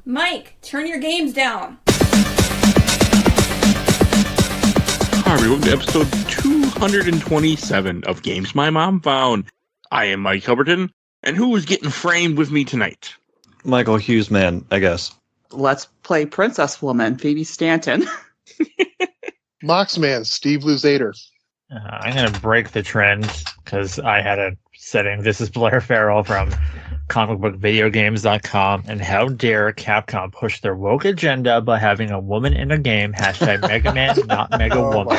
Mike, turn your games down. Hi, everyone, to episode 227 of Games My Mom Found. I am Mike Albertin, and who is getting framed with me tonight? Michael Hughes, man, I guess. Let's play Princess Woman, Phoebe Stanton. Moxman, Steve Luzader. I'm going to break the trend because I had a setting. This is Blair Farrell from comicbookvideogames.com, and how dare Capcom push their woke agenda by having a woman in a game, hashtag Megaman, not Mega Woman.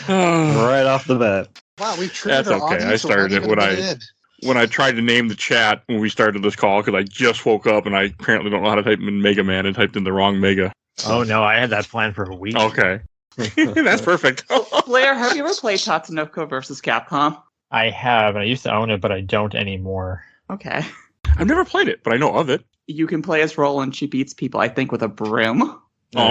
Right off the bat. Wow, we treated That's our okay. audience I started it when I tried to name the chat when we started this call because I just woke up and I apparently don't know how to type in Mega Man and typed in the wrong Mega. Oh no, I had that planned for a week. Okay. That's perfect. Blair, have you ever played Tatsunoko vs. Capcom? I have, and I used to own it, but I don't anymore. Okay. I've never played it, but I know of it. You can play as Roll, and she beats people, I think, with a broom. Oh.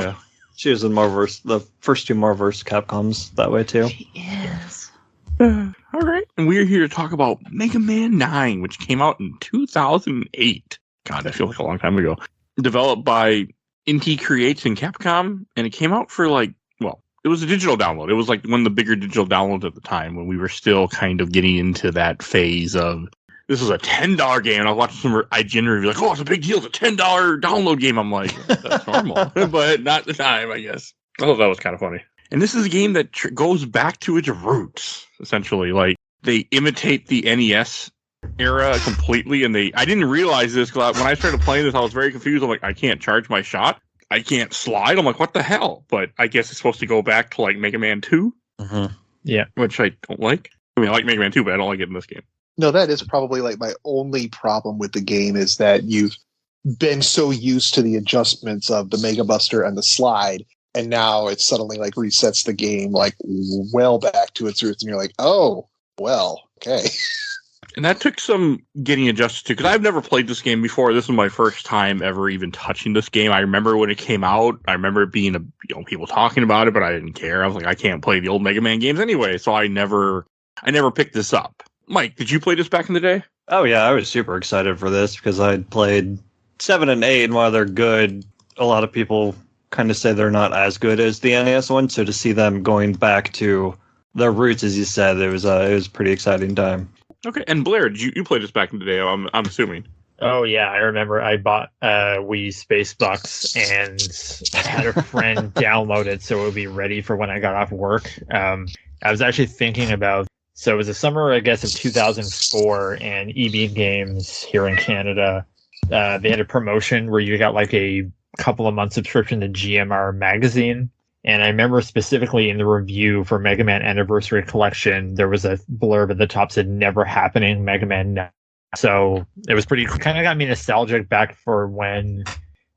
Yeah. She was in Marvelverse, the first two Marvelverse Capcoms that way too. She is. All right. And we're here to talk about Mega Man 9, which came out in 2008. God, that feels like a long time ago. Developed by Inti Creates and Capcom, and it came out for it was a digital download. It was like one of the bigger digital downloads at the time when we were still kind of getting into that phase of this was a $10 game. And I was watching some IGN review like, oh, it's a big deal. It's a $10 download game. I'm like, that's normal, but not the time, I guess. I thought that was kind of funny. And this is a game that goes back to its roots, essentially. Like they imitate the NES era completely, and I didn't realize this because when I started playing this, I was very confused. I'm like, I can't charge my shot. I can't slide. I'm like, what the hell? But I guess it's supposed to go back to like Mega Man 2. Mm-hmm. Yeah. Which I don't like. I mean, I like Mega Man 2, but I don't like it in this game. No, that is probably like my only problem with the game is that you've been so used to the adjustments of the Mega Buster and the slide, and now it suddenly like resets the game like well back to its roots, and you're like, oh, well, okay. And that took some getting adjusted to, because I've never played this game before. This was my first time ever even touching this game. I remember when it came out. I remember it being people talking about it, but I didn't care. I was like, I can't play the old Mega Man games anyway, so I never picked this up. Mike, did you play this back in the day? Oh yeah, I was super excited for this because I'd played 7 and 8, and while they're good, a lot of people kind of say they're not as good as the NES one. So to see them going back to their roots, as you said, it was a pretty exciting time. Okay, and Blair, did you played this back in the day? I'm assuming. Oh yeah, I remember I bought Wii Space Bucks and had a friend download it so it would be ready for when I got off work. I was actually thinking about, so it was the summer, I guess, of 2004, and EB Games here in Canada, they had a promotion where you got like a couple of months subscription to GMR magazine. And I remember specifically in the review for Mega Man Anniversary Collection, there was a blurb at the top said never happening Mega Man 9. So it was kind of got me nostalgic back for when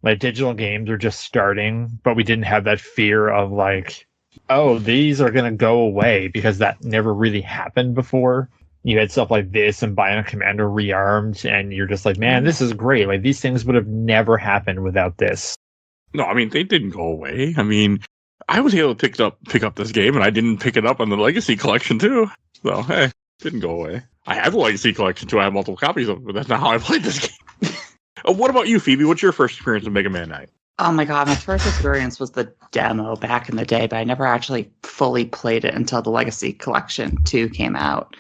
like digital games were just starting, but we didn't have that fear of like, oh, these are going to go away, because that never really happened before. You had stuff like this and Bionic Commando Rearmed, and you're just like, man, this is great. Like these things would have never happened without this. No, I mean, they didn't go away. I mean, I was able to pick up this game, and I didn't pick it up on the Legacy Collection too. So hey, it didn't go away. I have the Legacy Collection too. I have multiple copies of it, but that's not how I played this game. What about you, Phoebe? What's your first experience with Mega Man 9? Oh my god, my first experience was the demo back in the day, but I never actually fully played it until the Legacy Collection 2 came out.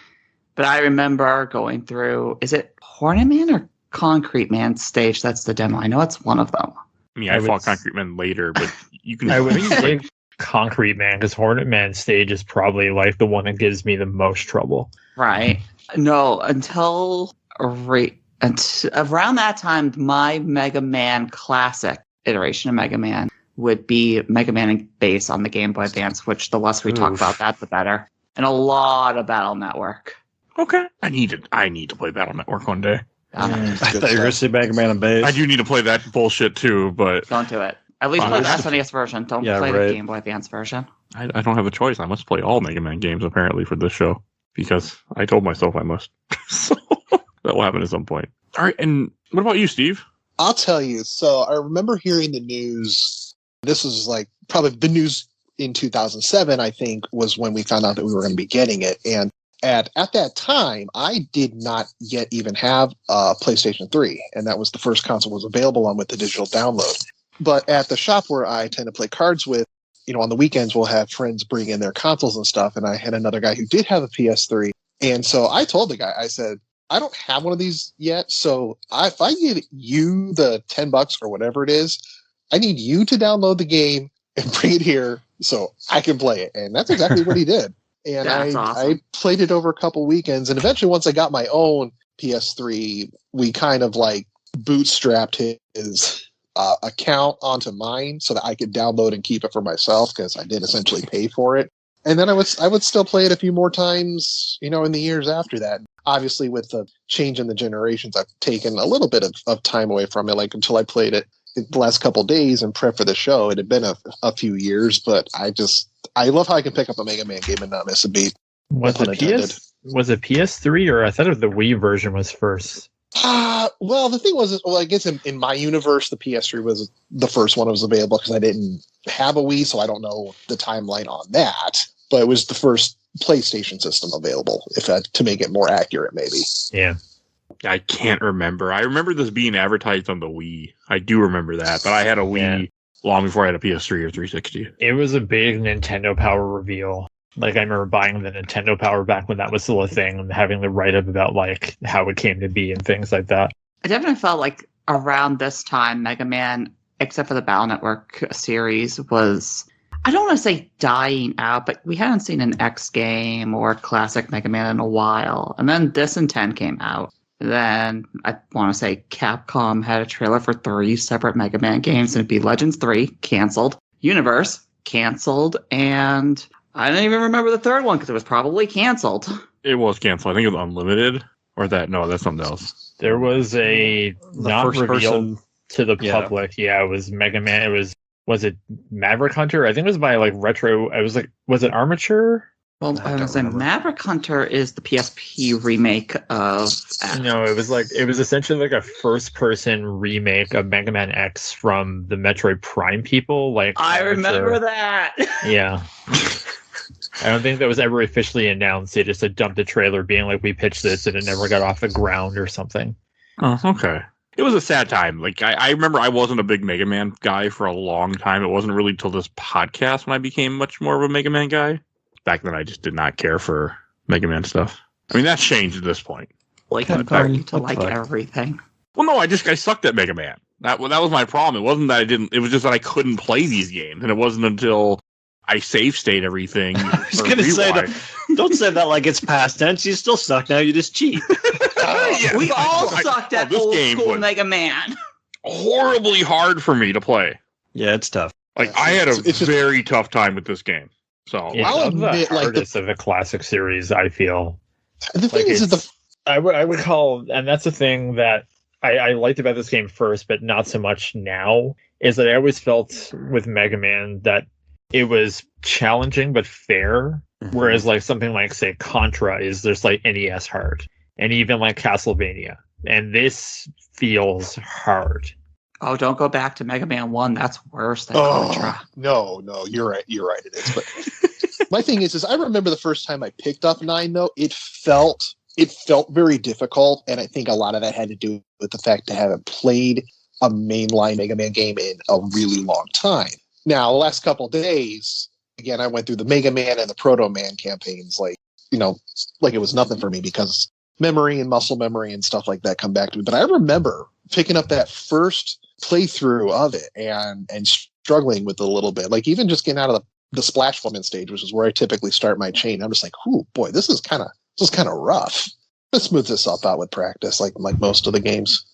But I remember going through, is it Hornet Man or Concrete Man stage? That's the demo. I know it's one of them. I mean, I fought Concrete Man later, but you can... I would say Concrete Man, because Hornet Man stage is probably like the one that gives me the most trouble. Right. No, until around that time, my Mega Man classic iteration of Mega Man would be Mega Man Base on the Game Boy Advance, which the less we talk about that, the better. And a lot of Battle Network. Okay. I need to play Battle Network one day. I thought you were going to say Mega Man and Base. I do need to play that bullshit too, but... Don't do it. At least play the SNES version. Don't play the Game Boy Advance version. I don't have a choice. I must play all Mega Man games, apparently, for this show. Because I told myself I must. So that will happen at some point. All right, and what about you, Steve? I'll tell you. So I remember hearing the news. This was like probably the news in 2007, I think, was when we found out that we were going to be getting it. And at that time, I did not yet even have a PlayStation 3, and that was the first console was available on with the digital download. But at the shop where I tend to play cards with, on the weekends we'll have friends bring in their consoles and stuff, and I had another guy who did have a PS3, and so I told the guy, I said, I don't have one of these yet, so if I give you the $10 or whatever it is, I need you to download the game and bring it here so I can play it. And that's exactly what he did. And That's awesome. I played it over a couple weekends, and eventually once I got my own PS3, we kind of like bootstrapped his account onto mine so that I could download and keep it for myself, because I did essentially pay for it. And then I would still play it a few more times, in the years after that. Obviously, with the change in the generations, I've taken a little bit of time away from it, like until I played it the last couple of days and prep for the show. It had been a few years, but I love how I can pick up a Mega Man game and not miss a beat. Was it PS3, or I thought the Wii version was first? Well, the thing was, I guess in my universe, the PS3 was the first one that was available because I didn't have a Wii, so I don't know the timeline on that. But it was the first PlayStation system available, to make it more accurate, maybe. Yeah. I can't remember. I remember this being advertised on the Wii. I do remember that, but I had a Wii long before I had a PS3 or 360. It was a big Nintendo Power reveal. Like, I remember buying the Nintendo Power back when that was still a thing, and having the write-up about, like, how it came to be and things like that. I definitely felt like around this time, Mega Man, except for the Battle Network series, was, I don't want to say dying out, but we hadn't seen an X game or classic Mega Man in a while. And then this and 10 came out. Then I want to say Capcom had a trailer for 3 separate Mega Man games, and it'd be Legends 3, canceled, Universe, canceled, and I don't even remember the third one because it was probably canceled. It was canceled. I think it was Unlimited, or that's something else. There was a not revealed to the public. Yeah, it was Mega Man. Was it Maverick Hunter? I think it was by like Retro. Was it Armature? Well, I was saying Maverick Hunter is the PSP remake of X. No, it was essentially like a first-person remake of Mega Man X from the Metroid Prime people. Like, I remember that. Yeah. I don't think that was ever officially announced. They just dumped a trailer being like, we pitched this, and it never got off the ground or something. Oh, okay. It was a sad time. Like, I remember I wasn't a big Mega Man guy for a long time. It wasn't really till this podcast when I became much more of a Mega Man guy. Back then, I just did not care for Mega Man stuff. I mean, that's changed at this point. Like, I'm starting to like everything. Well, no, I sucked at Mega Man. That was my problem. It wasn't that I didn't. It was just that I couldn't play these games, and it wasn't until I save state everything. I was going to say, don't say that like it's past tense. You still suck now. You just cheat. We all sucked at old school Mega Man. Horribly hard for me to play. Yeah, it's tough. Like, I had a very tough time with this game. So I'll admit, the hardest of the classic series, I feel. The thing I would call, and that's the thing that I liked about this game first, but not so much now, is that I always felt with Mega Man that it was challenging but fair, whereas like something like, say, Contra is just like NES hard, and even like Castlevania, and this feels hard. Oh, don't go back to Mega Man 1. That's worse than Contra. No, you're right. You're right. It is. But my thing is I remember the first time I picked up 9, though, it felt very difficult, and I think a lot of that had to do with the fact that I haven't played a mainline Mega Man game in a really long time. Now, the last couple of days, again, I went through the Mega Man and the Proto Man campaigns, like it was nothing for me, because memory and muscle memory and stuff like that come back to me. But I remember picking up that first playthrough of it and struggling with it a little bit, like even just getting out of the Splash Woman stage, which is where I typically start my chain. I'm just like, oh boy, this is kind of rough. Let's smooth this up out with practice, like most of the games.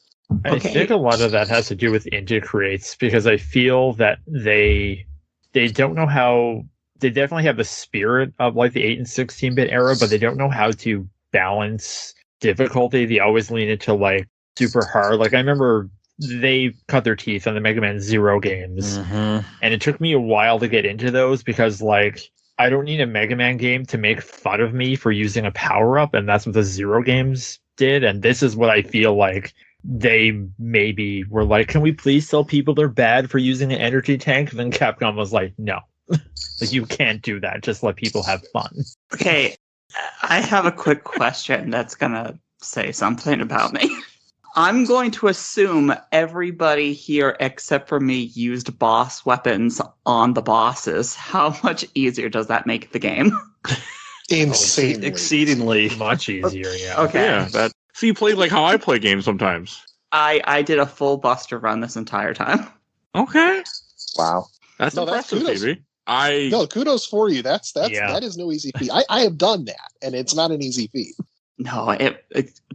I think a lot of that has to do with indie creates, because I feel that they don't know how. They definitely have the spirit of like the 8 and 16-bit era, but they don't know how to balance difficulty. They always lean into like super hard. Like, I remember they cut their teeth on the Mega Man Zero games, and it took me a while to get into those, because like, I don't need a Mega Man game to make fun of me for using a power-up, and that's what the Zero games did. And this is what I feel like they maybe were like, can we please tell people they're bad for using an energy tank? And then Capcom was like, no. Like, you can't do that. Just let people have fun. Okay, I have a quick question that's going to say something about me. I'm going to assume everybody here except for me used boss weapons on the bosses. How much easier does that make the game? Insanely. Exceedingly. Much easier, yeah. Okay. Yeah, that. So you played like how I play games sometimes. I did a full Buster run this entire time. Okay, Wow. that's No, that's impressive, kudos. Phoebe. No, kudos for you. That Yeah. is no easy feat. I have done that, and it's not an easy feat. No,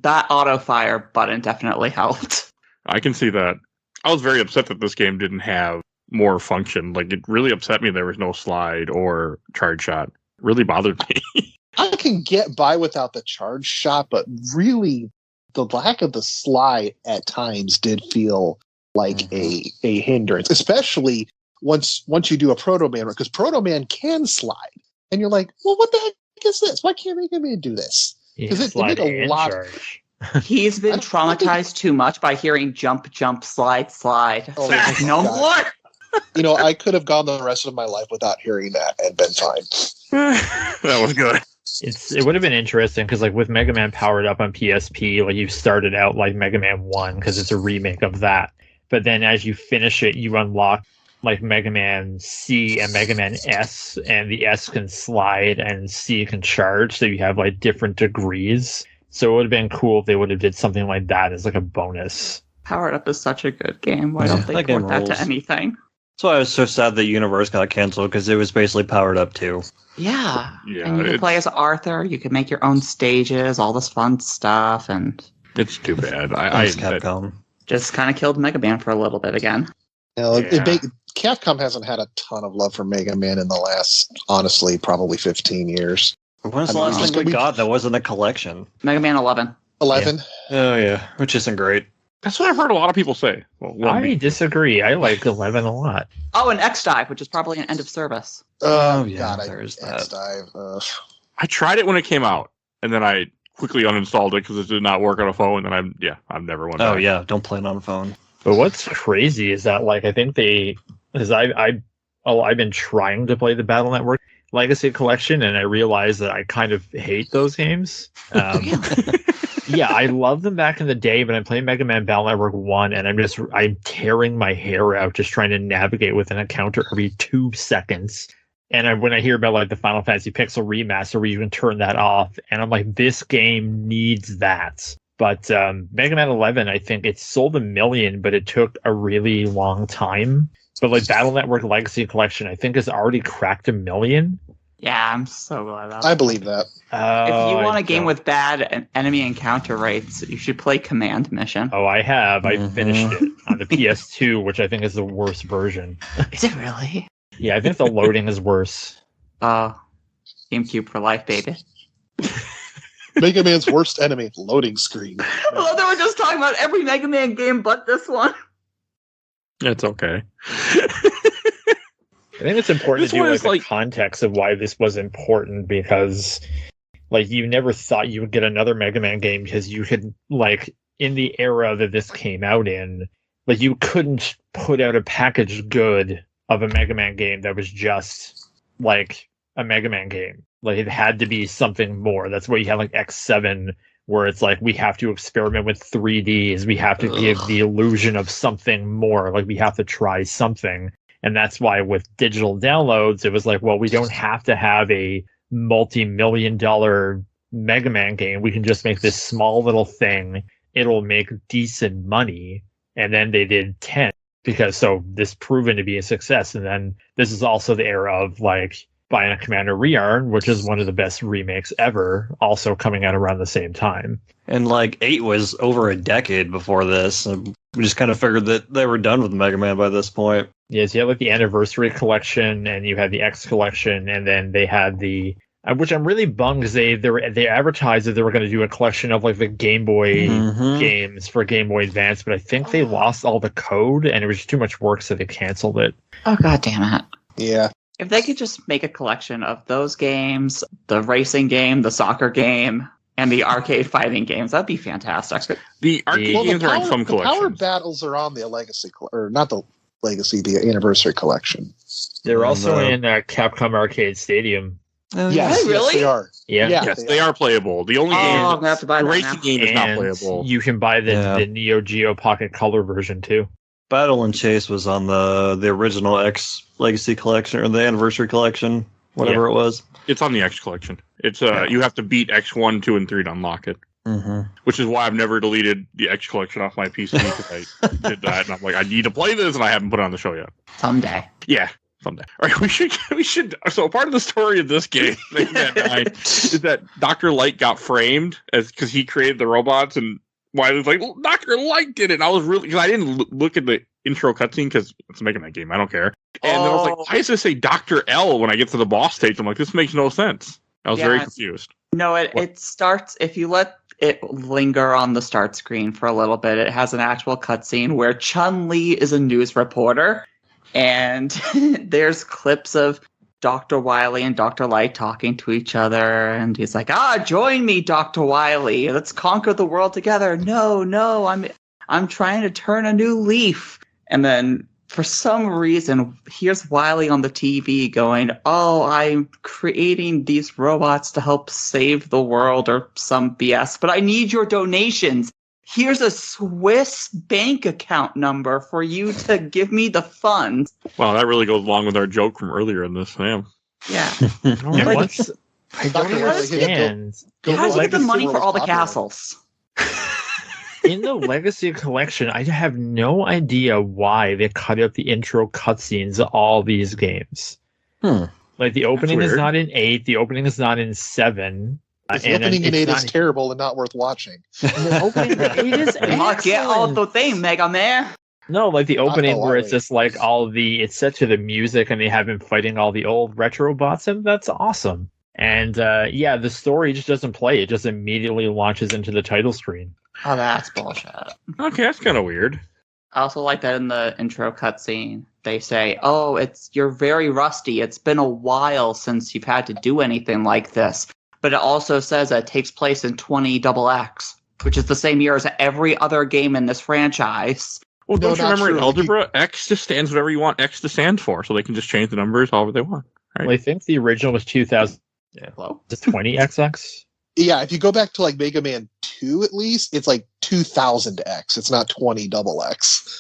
that auto fire button definitely helped. I can see that. I was very upset that this game didn't have more function. Like, it really upset me there was no slide or charge shot. It really bothered me. I can get by without the charge shot, but really, the lack of the slide at times did feel like a hindrance, especially once you do a Proto Man, because Proto Man can slide, and you're like, well, what the heck is this? Why can't Mega Man do this? Yeah, it slide did a and lot- charge. He's been I traumatized too much by hearing jump, jump, slide, slide. Oh So he's like, my no God. more. I could have gone the rest of my life without hearing that and been fine. That was good. It would have been interesting because, like, with Mega Man powered up on PSP, like, you started out like Mega Man 1 because it's a remake of that. But then as you finish it, you unlock like Mega Man C and Mega Man S, and the S can slide and C can charge, so you have like different degrees. So it would have been cool if they would have did something like that as like a bonus. Powered Up is such a good game. Why don't they that game port that rules. to anything? That's why I was so sad that Universe got canceled, because it was basically Powered Up too. Yeah. Yeah, And you can play as Arthur. You can make your own stages, all this fun stuff, and it's too bad. Thanks, Capcom. just kind of killed Mega Man for a little bit again. Capcom hasn't had a ton of love for Mega Man in the last, honestly, probably 15 years. When's the I mean, last thing we got that wasn't a collection? Mega Man 11. 11? Oh yeah, which isn't great. That's what I've heard a lot of people say. Well, I disagree. I like 11 a lot. Oh, and X-Dive, which is probably an end of service. Oh, yeah, God, there's that. X-Dive. I tried it when it came out, and then I quickly uninstalled it because it did not work on a phone. And I've never went Oh back. yeah, don't play it on a phone. But what's crazy is that, like, I think because I've been trying to play the Battle Network Legacy Collection, and I realized that I kind of hate those games. Yeah, I loved them back in the day, but I'm playing Mega Man Battle Network 1, and I'm tearing my hair out just trying to navigate with an encounter every 2 seconds. And when I hear about like the Final Fantasy Pixel Remaster where you can turn that off, and I'm like, this game needs that. But Mega Man 11, I think it sold 1 million, but it took a really long time. But like Battle Network Legacy Collection, I think has already cracked 1 million. Yeah, I'm so glad about I believe that. If you want a game with bad enemy encounter rates, you should play Command Mission. Oh, I have. I Mhm. finished it on the PS2, which I think is the worst version. Is it really? Yeah, I think the loading is worse. GameCube for life, baby. Mega Man's worst enemy, loading screen. Well, they were just talking about every Mega Man game but this one. It's okay. I think it's important This to do one like is the like- context of why this was important, because like you never thought you would get another Mega Man game because you could, like, in the era that this came out in, like, you couldn't put out a packaged good of a Mega Man game that was just like a Mega Man game. Like, it had to be something more. That's why you had like X7, where it's like, we have to experiment with 3Ds. We have to give the illusion of something more. Like, we have to try something. And that's why with digital downloads, it was like, well, we don't have to have a multi-million-dollar Mega Man game. We can just make this small little thing. It'll make decent money. And then they did 10 because so this proven to be a success. And then this is also the era of like Bionic Commander Rearm, which is one of the best remakes ever, also coming out around the same time. And like 8 was over a decade before this. And we just kind of figured that they were done with Mega Man by this point. Yes, you had like the Anniversary Collection, and you had the X Collection, and then they had the, which I'm really bummed because they advertised that they were going to do a collection of like the Game Boy games for Game Boy Advance, but I think they lost all the code, and it was just too much work, so they canceled it. Oh, god damn it. Yeah. If they could just make a collection of those games, the racing game, the soccer game, and the arcade fighting games, that'd be fantastic. The arcade Well, games are in some the power collections. battles are on the Legacy, or not the Legacy, the Anniversary Collection. They're And, also in Capcom Arcade Stadium. Oh, Yes, Really? yes, they are. Yeah. Yeah. Yes, they are playable. The only Oh, game, I'm gonna have to buy the that racing now. game is not And playable. you can buy the Neo Geo Pocket Color version too. Battle and Chase was on the original X Legacy Collection or the Anniversary Collection, whatever it was. It's on the X collection. It's you have to beat X1, 2, and 3 to unlock it. Mm-hmm. Which is why I've never deleted the X collection off my PC because I did that, and I'm like, I need to play this, and I haven't put it on the show yet. Someday. Yeah, someday. All right, we should. So part of the story of this game, Mega Man 9, is that Dr. Light got framed because he created the robots, and Wiley's like, well, Dr. Light did it. And I was really, because I didn't look at the intro cutscene because it's a Mega Man game. I don't care. And then I was like, why does it say Dr. L when I get to the boss stage? I'm like, this makes no sense. I was very confused. No, it starts, if you let it linger on the start screen for a little bit, it has an actual cutscene where Chun-Li is a news reporter, and there's clips of Dr. Wily and Dr. Light talking to each other, and he's like, join me, Dr. Wily. Let's conquer the world together. No, I'm trying to turn a new leaf. And then for some reason, here's Wily on the TV going, I'm creating these robots to help save the world or some BS, but I need your donations. Here's a Swiss bank account number for you to give me the funds. Wow, that really goes along with our joke from earlier in this. Sam. Yeah. And what's, I don't Dr. Wily, understand. How do you get the money for all the popular. castles? In the Legacy Collection, I have no idea why they cut out the intro cutscenes of all these games. Like, the opening is not in 8, the opening is not in 7. The opening in 8 is terrible and not worth watching. The opening in 8 is Get all excellent. the thing, Mega Man. No, like the opening where it's way. just like it's set to the music and they have him fighting all the old retro bots, and that's awesome. And the story just doesn't play. It just immediately launches into the title screen. Oh, that's bullshit. Okay, that's kind of weird. I also like that in the intro cutscene. They say, you're very rusty. It's been a while since you've had to do anything like this. But it also says that it takes place in 20XX, which is the same year as every other game in this franchise. Well, No, don't you not remember in true. algebra, X just stands whatever you want X to stand for, so they can just change the numbers however they want. Right? Well, I think the original was 2000. Hello? Is it 20XX? Yeah, if you go back to like Mega Man 2 at least, it's like 2000X. It's not 20XX.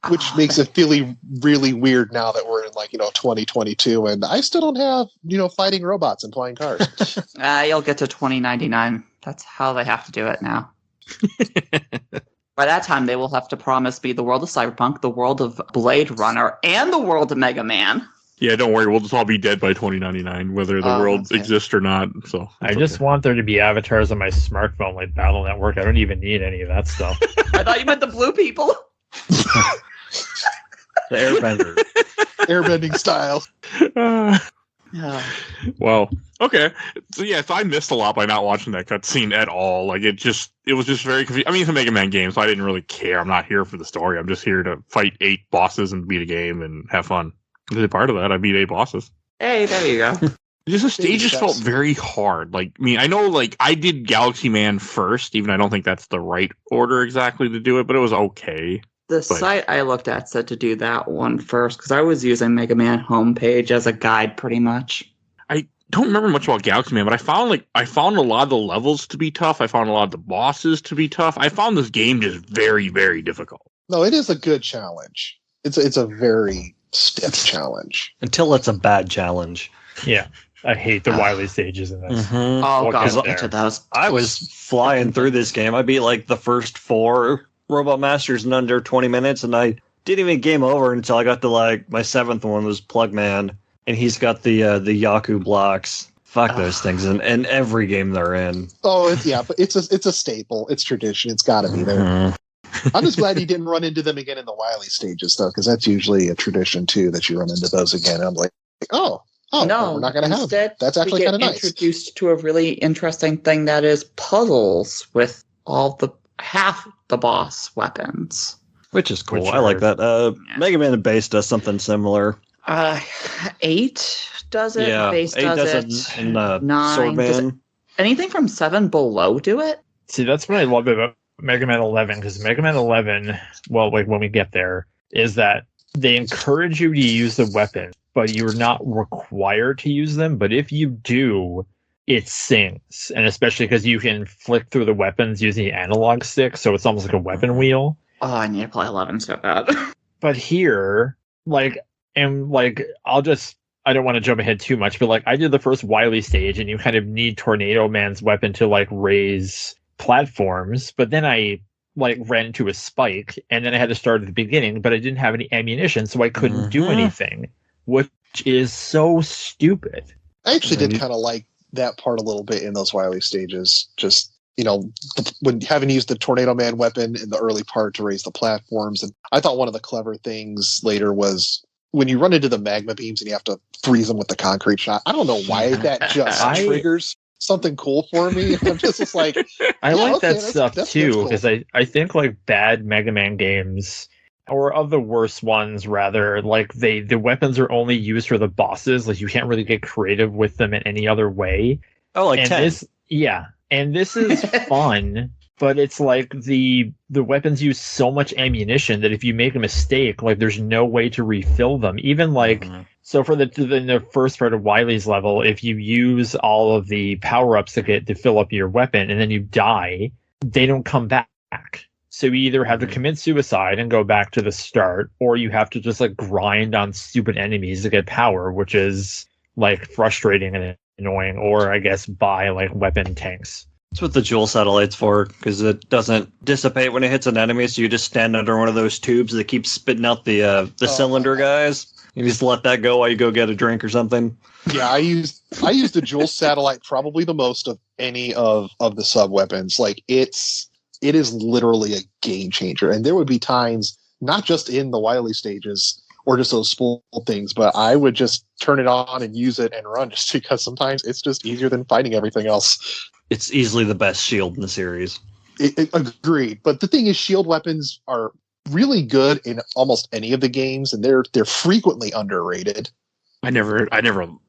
Which makes it feel really weird now that we're in 2022 and I still don't have, fighting robots and flying cars. You'll get to 2099. That's how they have to do it now. By that time, they will have to promise me the world of Cyberpunk, the world of Blade Runner, and the world of Mega Man. Yeah, don't worry. We'll just all be dead by 2099, whether the world that's it. exists or not. So I just want there to be avatars on my smartphone like Battle Network. I don't even need any of that stuff. I thought you meant the blue people. The Airbender. Airbending style. Well, okay. So I missed a lot by not watching that cutscene at all. Like it was just very confusing. I mean, it's a Mega Man game, so I didn't really care. I'm not here for the story. I'm just here to fight 8 bosses and beat a game and have fun. As a part of that, I beat 8 bosses. Hey, there you go. Just the stages felt very hard. Like, I mean, I know, like, I did Galaxy Man first, even I don't think that's the right order exactly to do it, but it was okay. The site I looked at said to do that one first, because I was using Mega Man homepage as a guide pretty much. I don't remember much about Galaxy Man, but I found a lot of the levels to be tough. I found a lot of the bosses to be tough. I found this game just very, very difficult. No, it is a good challenge. It's a very stiff challenge. Until it's a bad challenge. Yeah. I hate the Wily stages in this. Mm-hmm. Oh, We'll God, get look there. into those. I was flying through this game. I beat like the first 4 Robot Masters in under 20 minutes, and I didn't even game over until I got to like my 7th one was Plugman, and he's got the Yaku blocks. Fuck those things in every game they're in. Oh, but it's a staple. It's tradition. It's got to be there. Mhm. I'm just glad he didn't run into them again in the Wily stages, though, because that's usually a tradition too that you run into those again. And I'm like, no, we're not going to have that. That's actually kind of nice. Introduced to a really interesting thing that is puzzles with all the half the boss weapons. Which is cool. Which I like are- that. Mega Man Base does something similar. 8 does it. Yeah, Base 8 does does it. in 9 does it. Swordman. Anything from 7 below do it? See, that's what I love about Mega Man 11, because Mega Man 11, well, like when we get there, is that they encourage you to use the weapon but you're not required to use them. But if you do, it sings. And especially because you can flick through the weapons using the analog stick, so it's almost like a weapon wheel. Oh, I need to play 11 so bad. But here, I don't want to jump ahead too much, but like I did the first Wily stage, and you kind of need Tornado Man's weapon to like raise platforms. But then I like ran into a spike, and then I had to start at the beginning, but I didn't have any ammunition, so I couldn't do anything, which is so stupid. I actually did kind of like that part a little bit in those Wily stages. Just, when having used the Tornado Man weapon in the early part to raise the platforms. And I thought one of the clever things later was when you run into the magma beams and you have to freeze them with the concrete shot. I don't know why that just triggers something cool for me. I'm just like, I like that that's stuff too, because cool. I think like bad Mega Man games, or of the worst ones rather, like the weapons are only used for the bosses. Like you can't really get creative with them in any other way. Oh, like and 10. This is fun, but it's like the weapons use so much ammunition that if you make a mistake, like there's no way to refill them. Even like so for the first part of Wily's level, if you use all of the power-ups to fill up your weapon and then you die, they don't come back. So you either have to commit suicide and go back to the start, or you have to just like grind on stupid enemies to get power, which is like frustrating and annoying, or I guess buy like weapon tanks. That's what the jewel satellite's for, because it doesn't dissipate when it hits an enemy, so you just stand under one of those tubes that keeps spitting out the cylinder guys. You just let that go while you go get a drink or something. Yeah, I use the jewel satellite probably the most of any of the sub weapons. Like it is literally a game changer. And there would be times, not just in the Wily stages or just those spool things, but I would just turn it on and use it and run, just because sometimes it's just easier than fighting everything else. It's easily the best shield in the series. Agreed. But the thing is, shield weapons are really good in almost any of the games, and they're frequently underrated. I never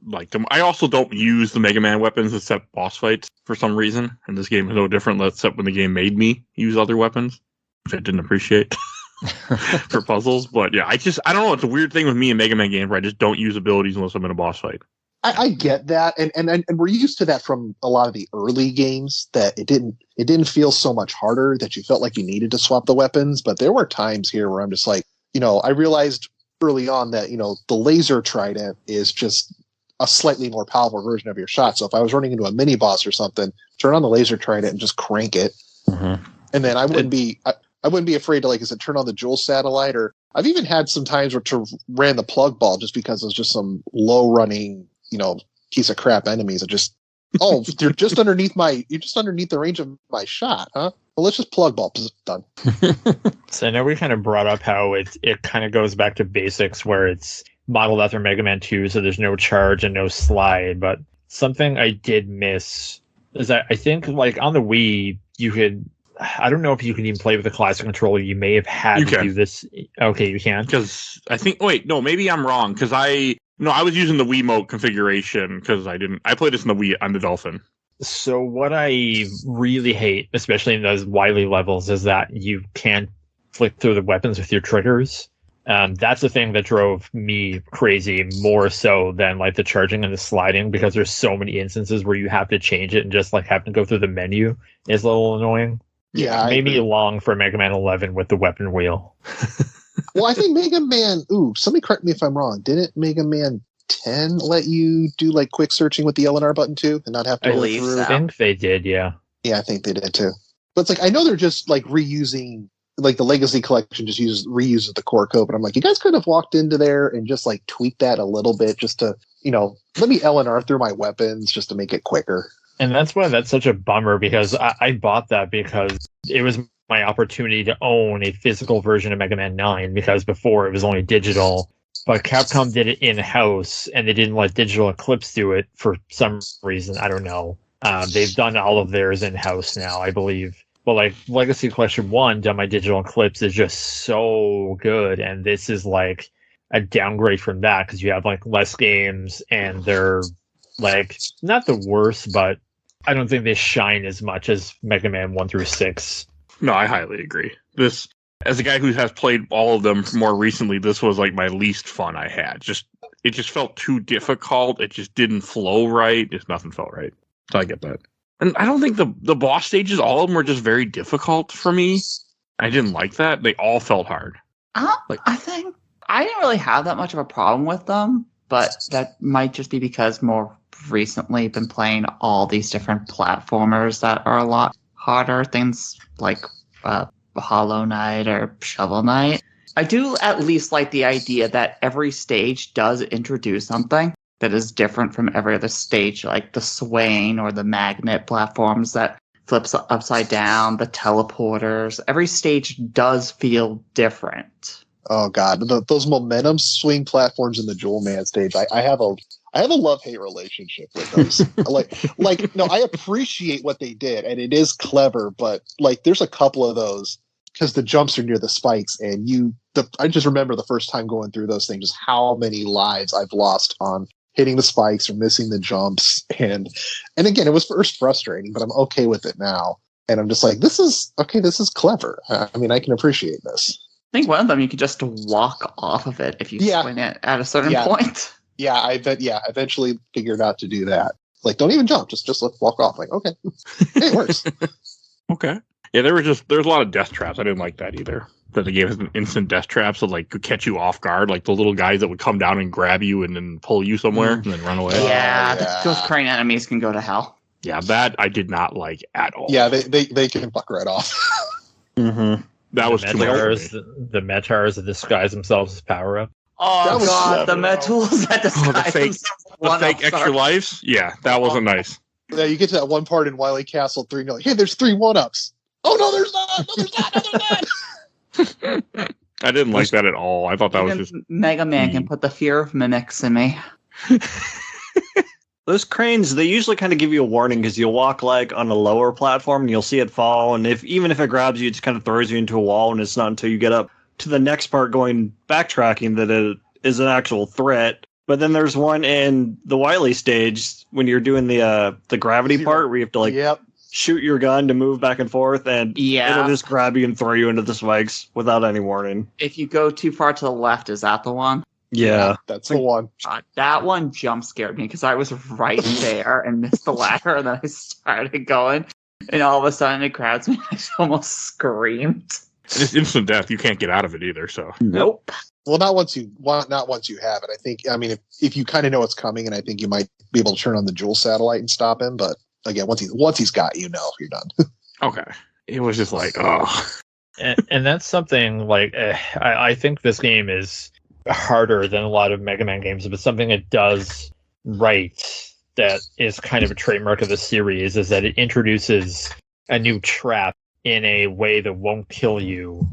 liked them. I also don't use the Mega Man weapons except boss fights for some reason. And this game is no different, except when the game made me use other weapons, which I didn't appreciate for puzzles. But yeah, I don't know. It's a weird thing with me in Mega Man games where I just don't use abilities unless I'm in a boss fight. I get that, and we're used to that from a lot of the early games, that it didn't feel so much harder, that you felt like you needed to swap the weapons. But there were times here where I'm just like, I realized early on that the laser trident is just a slightly more powerful version of your shot. So if I was running into a mini boss or something, turn on the laser trident and just crank it, and then I wouldn't be afraid to, like I said, turn on the jewel satellite. Or I've even had some times where to ran the plug ball just because it was just some low running piece of crap enemies that just you're just underneath the range of my shot, huh? Well, let's just plug ball. Done. So I know we kind of brought up how it kind of goes back to basics, where it's modeled after Mega Man 2, so there's no charge and no slide. But something I did miss is that I think like on the Wii you could. I don't know if you can even play with the classic controller. You may have had to do this. Okay, you can. Because I think. Wait, no, maybe I'm wrong. Because I was using the Wiimote configuration because I played this in the Wii on the Dolphin. So what I really hate, especially in those Wily levels, is that you can't flick through the weapons with your triggers. That's the thing that drove me crazy, more so than like the charging and the sliding, because there's so many instances where you have to change it and just like have to go through the menu is a little annoying. Yeah, maybe long for Mega Man 11 with the weapon wheel. Well, I think Mega Man. Somebody correct me if I'm wrong. Didn't Mega Man 10 let you do like quick searching with the LNR button too, and not have to go through? I think they did, yeah. Yeah, I think they did too. But it's like, I know they're just like reusing, like the Legacy Collection just reuses the core code. But I'm like, you guys could have walked into there and just like tweak that a little bit, just to let me LNR through my weapons just to make it quicker. And that's why that's such a bummer, because I bought that because it was my opportunity to own a physical version of Mega Man 9, because before it was only digital. But Capcom did it in-house, and they didn't let Digital Eclipse do it for some reason. I don't know. They've done all of theirs in-house now, I believe. But like Legacy Collection 1 done by Digital Eclipse is just so good, and this is like a downgrade from that, because you have like less games, and they're like not the worst, but I don't think they shine as much as Mega Man 1 through 6. No, I highly agree. This, as a guy who has played all of them more recently, this was like my least fun I had. Just it just felt too difficult. It just didn't flow right. Just nothing felt right. So I get that. And I don't think the boss stages, all of them were just very difficult for me. I didn't like that. They all felt hard. I think I didn't really have that much of a problem with them, but that might just be because more recently been playing all these different platformers that are a lot harder. Things like Hollow Knight or Shovel Knight. I do at least like the idea that every stage does introduce something that is different from every other stage, like the swaying or the magnet platforms that flips upside down, the teleporters. Every stage does feel different. Oh God, those momentum swing platforms in the Jewel Man stage. I have a love-hate relationship with those. No, I appreciate what they did, and it is clever. But like, there's a couple of those because the jumps are near the spikes, and I just remember the first time going through those things, just how many lives I've lost on hitting the spikes or missing the jumps. And again, it was first frustrating, but I'm okay with it now. And I'm just like, this is clever. I mean, I can appreciate this. I think one of them you could just walk off of it if you swing it at a certain point. Yeah, I eventually figured out to do that. Like, don't even jump, just let's walk off. Like, okay. Hey, it works. Okay. Yeah, there was a lot of death traps. I didn't like that either. That they gave us an instant death trap, so like could catch you off guard, like the little guys that would come down and grab you and then pull you somewhere and then run away. Yeah, those crane enemies can go to hell. Yeah, that I did not like at all. Yeah, they can fuck right off. Mm-hmm. That was too much. The Metars that disguise themselves as power up. Oh God, the Metals that disguise the fake extra lives. Yeah, that wasn't nice. Yeah, you get to that one part in Wily Castle 3 and you're like, hey, there's 3 1-ups. Oh no, there's not. No, there's not. No, there's not. I didn't like that at all. I thought that was just Mega Man can put the fear of mimics in me. Those cranes, they usually kind of give you a warning because you'll walk like on a lower platform and you'll see it fall, and even if it grabs you, it just kind of throws you into a wall, and it's not until you get up to the next part going backtracking that it is an actual threat. But then there's one in the Wily stage when you're doing the gravity part where you have to like shoot your gun to move back and forth, and it'll just grab you and throw you into the spikes without any warning. If you go too far to the left, is that the one? Yeah, that's the one. That one jump scared me because I was right there and missed the ladder, and then I started going, and all of a sudden it grabs me. I almost screamed. It's instant death. You can't get out of it either. So nope. Well, not once you have it. I mean, if you kind of know what's coming, and I think you might be able to turn on the Jewel satellite and stop him. But again, once he's got you, you're done. Okay, it was just like, oh, and that's something like I think this game is harder than a lot of Mega Man games, but something it does right that is kind of a trademark of the series is that it introduces a new trap in a way that won't kill you,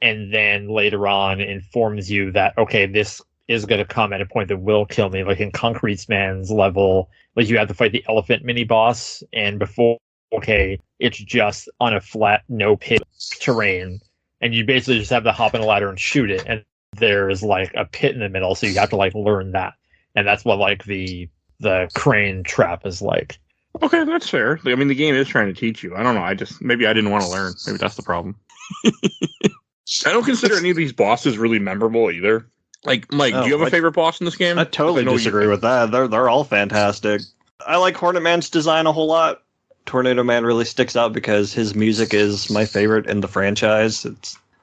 and then later on informs you that, okay, this is going to come at a point that will kill me. Like in Concrete Man's level, like you have to fight the elephant mini boss, and before, okay, it's just on a flat, no pit terrain, and you basically just have to hop on a ladder and shoot it, and there's like a pit in the middle, so you have to like learn that, and that's what like the crane trap is like. Okay, that's fair. I mean, the game is trying to teach you. I don't know. Maybe I didn't want to learn. Maybe that's the problem. I don't consider any of these bosses really memorable either. Like, Mike, do you have a favorite boss in this game? I totally disagree with that. They're all fantastic. I like Hornet Man's design a whole lot. Tornado Man really sticks out because his music is my favorite in the franchise.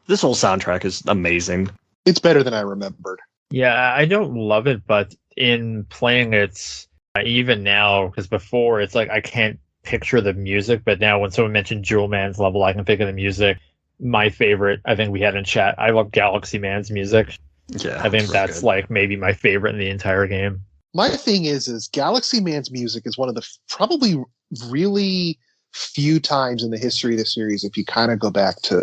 This whole soundtrack is amazing. It's better than I remembered. Yeah, I don't love it, but in playing it, even now, because before it's like I can't picture the music, but now when someone mentioned Jewel Man's level, I can think of the music. My favorite, I think we had in chat, I love Galaxy Man's music. Yeah, I think that's good. Like maybe my favorite in the entire game. My thing is Galaxy Man's music is one of the probably really few times in the history of the series, if you kind of go back to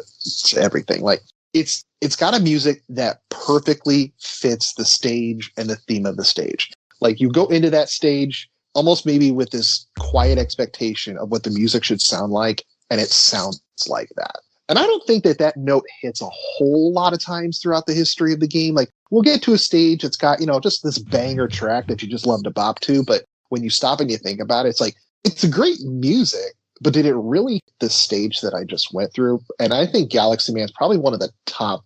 everything, like it's got a music that perfectly fits the stage and the theme of the stage. Like you go into that stage almost maybe with this quiet expectation of what the music should sound like, and it sounds like that. And I don't think that note hits a whole lot of times throughout the history of the game. Like we'll get to a stage that's got, just this banger track that you just love to bop to. But when you stop and you think about it, it's like, it's a great music, but did it really hit the stage that I just went through? And I think Galaxy Man is probably one of the top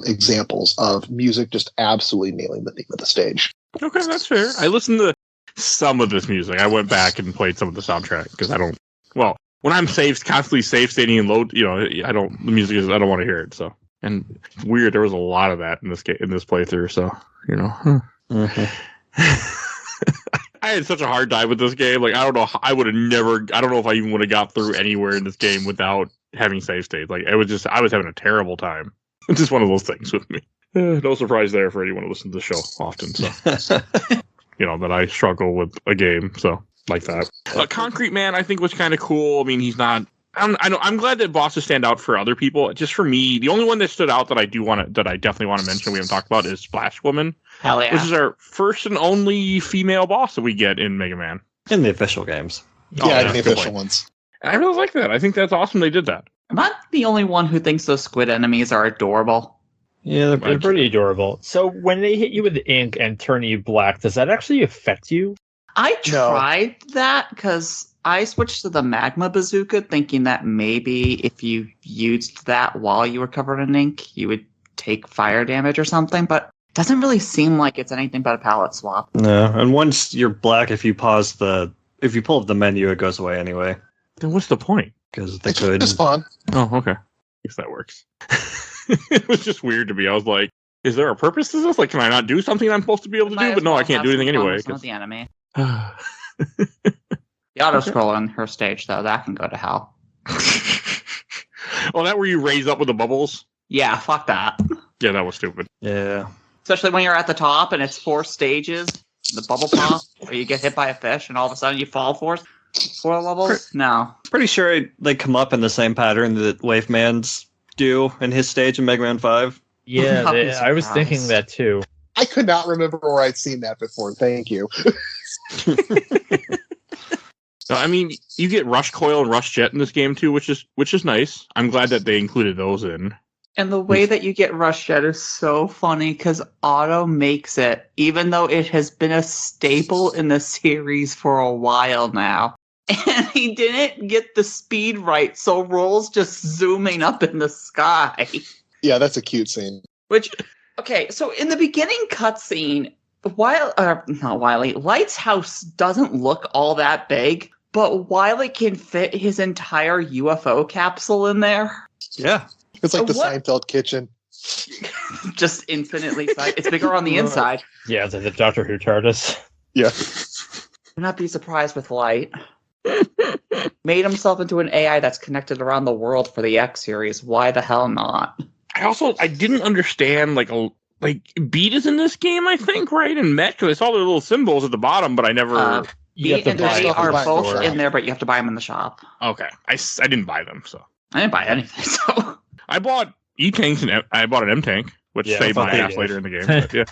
examples of music just absolutely nailing the theme of the stage. Okay, that's fair. I listened to some of this music. I went back and played some of the soundtrack because I don't. Well, when I'm constantly save stating and load, I don't. The music is. I don't want to hear it. So, and it's weird. There was a lot of that in this playthrough. So, I had such a hard time with this game. Like, I don't know. I would have never. I don't know if I even would have got through anywhere in this game without having save states. Like, I was having a terrible time. It's just one of those things with me. No surprise there for anyone who listens to the show often. So, that I struggle with a game. So, like that. Concrete Man, I think, was kind of cool. I mean, he's not. I'm glad that bosses stand out for other people. Just for me, the only one that stood out that I definitely want to mention we haven't talked about is Splash Woman. Hell yeah. Which is our first and only female boss that we get in Mega Man. In the official games. In the official ones. And I really like that. I think that's awesome they did that. I'm not the only one who thinks those squid enemies are adorable. Yeah, They're pretty adorable. So when they hit you with ink and turn you black, does that actually affect you? I tried that because I switched to the magma bazooka thinking that maybe if you used that while you were covered in ink, you would take fire damage or something, but it doesn't really seem like it's anything but a palette swap. No, and once you're black, if you pull up the menu, it goes away anyway. Then what's the point? Because they could. It's fun. Oh, okay. I guess that works. It was just weird to me. I was like, is there a purpose to this? Like, can I not do something I'm supposed to be able to do? But no, I can't do anything anyway. With the enemy. The auto-scroller on her stage, though, that can go to hell. Oh, that where you raise up with the bubbles? Yeah, fuck that. Yeah, that was stupid. Yeah. Especially when you're at the top and it's 4 stages, the bubble pop, where you get hit by a fish and all of a sudden you fall 4 levels? No. Pretty sure they come up in the same pattern that Wave Man's do in his stage in Mega Man 5. Yeah, I was thinking that too. I could not remember where I'd seen that before. Thank you. I mean, you get Rush Coil and Rush Jet in this game too, which is nice. I'm glad that they included those in. And the way that you get Rush Jet is so funny because Otto makes it, even though it has been a staple in the series for a while now. And he didn't get the speed right, so Roll's just zooming up in the sky. Yeah, that's a cute scene. Which, okay, so in the beginning cutscene, Light's house doesn't look all that big, but Wily can fit his entire UFO capsule in there. Yeah. It's like the What? Seinfeld kitchen. Just infinitely size. It's bigger on the inside. Yeah, it's like the Doctor Who TARDIS. Yeah. Do not be surprised with Light. Made himself into an AI that's connected around the world for the X series. Why the hell not? I didn't understand like Beat is in this game, I think, right? And Mech, because I saw the little symbols at the bottom, but I never. You have Beat to and buy Disney it are in the both store. in there, but you have to buy them in the shop. Okay, I didn't buy them, so I didn't buy anything, so I bought E-tanks and I bought an M-tank, which Yeah, saved I my thought ass they later did. in the game. But yeah.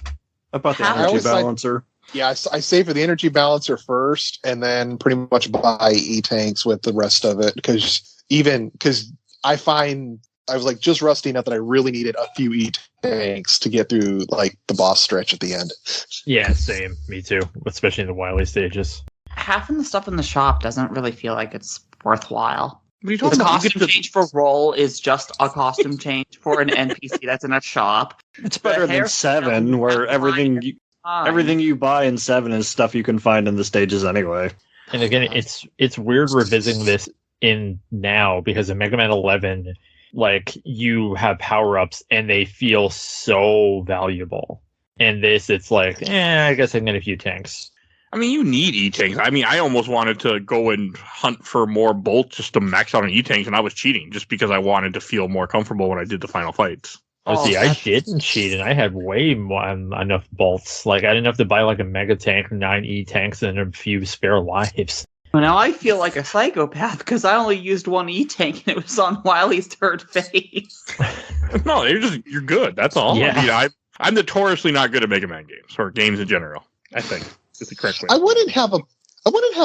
I bought the How- energy I always like- balancer. Yeah, I save for the energy balancer first, and then pretty much buy E-tanks with the rest of it. Because I find I was like just rusty enough that I really needed a few E-tanks to get through like the boss stretch at the end. Yeah, same. Me too. Especially in the Wily stages. half of the stuff in the shop doesn't really feel like it's worthwhile. What are you The talking about? You costume get the- change for Roll is just a costume change for an NPC that's in a shop. It's better than hairstyle 7, where outline everything you buy in 7 is stuff you can find in the stages anyway. And again, it's weird revisiting this in now because in Mega Man 11, like you have power ups and they feel so valuable. And this, it's like, I guess I can get a few tanks. I mean, you need E-tanks. I mean, I almost wanted to go and hunt for more bolts just to max out on E-tanks, and I was cheating just because I wanted to feel more comfortable when I did the final fights. Oh, see, I that's- didn't cheat, and I had way more enough bolts. Like, I didn't have to buy like a mega tank, 9 E-tanks, and a few spare lives. Well, now I feel like a psychopath because I only used one E-tank and it was on Wily's third phase. No, you're good. That's all. Yeah. I mean, I'm notoriously not good at Mega Man games or games in general. I think is the correct way. I wouldn't have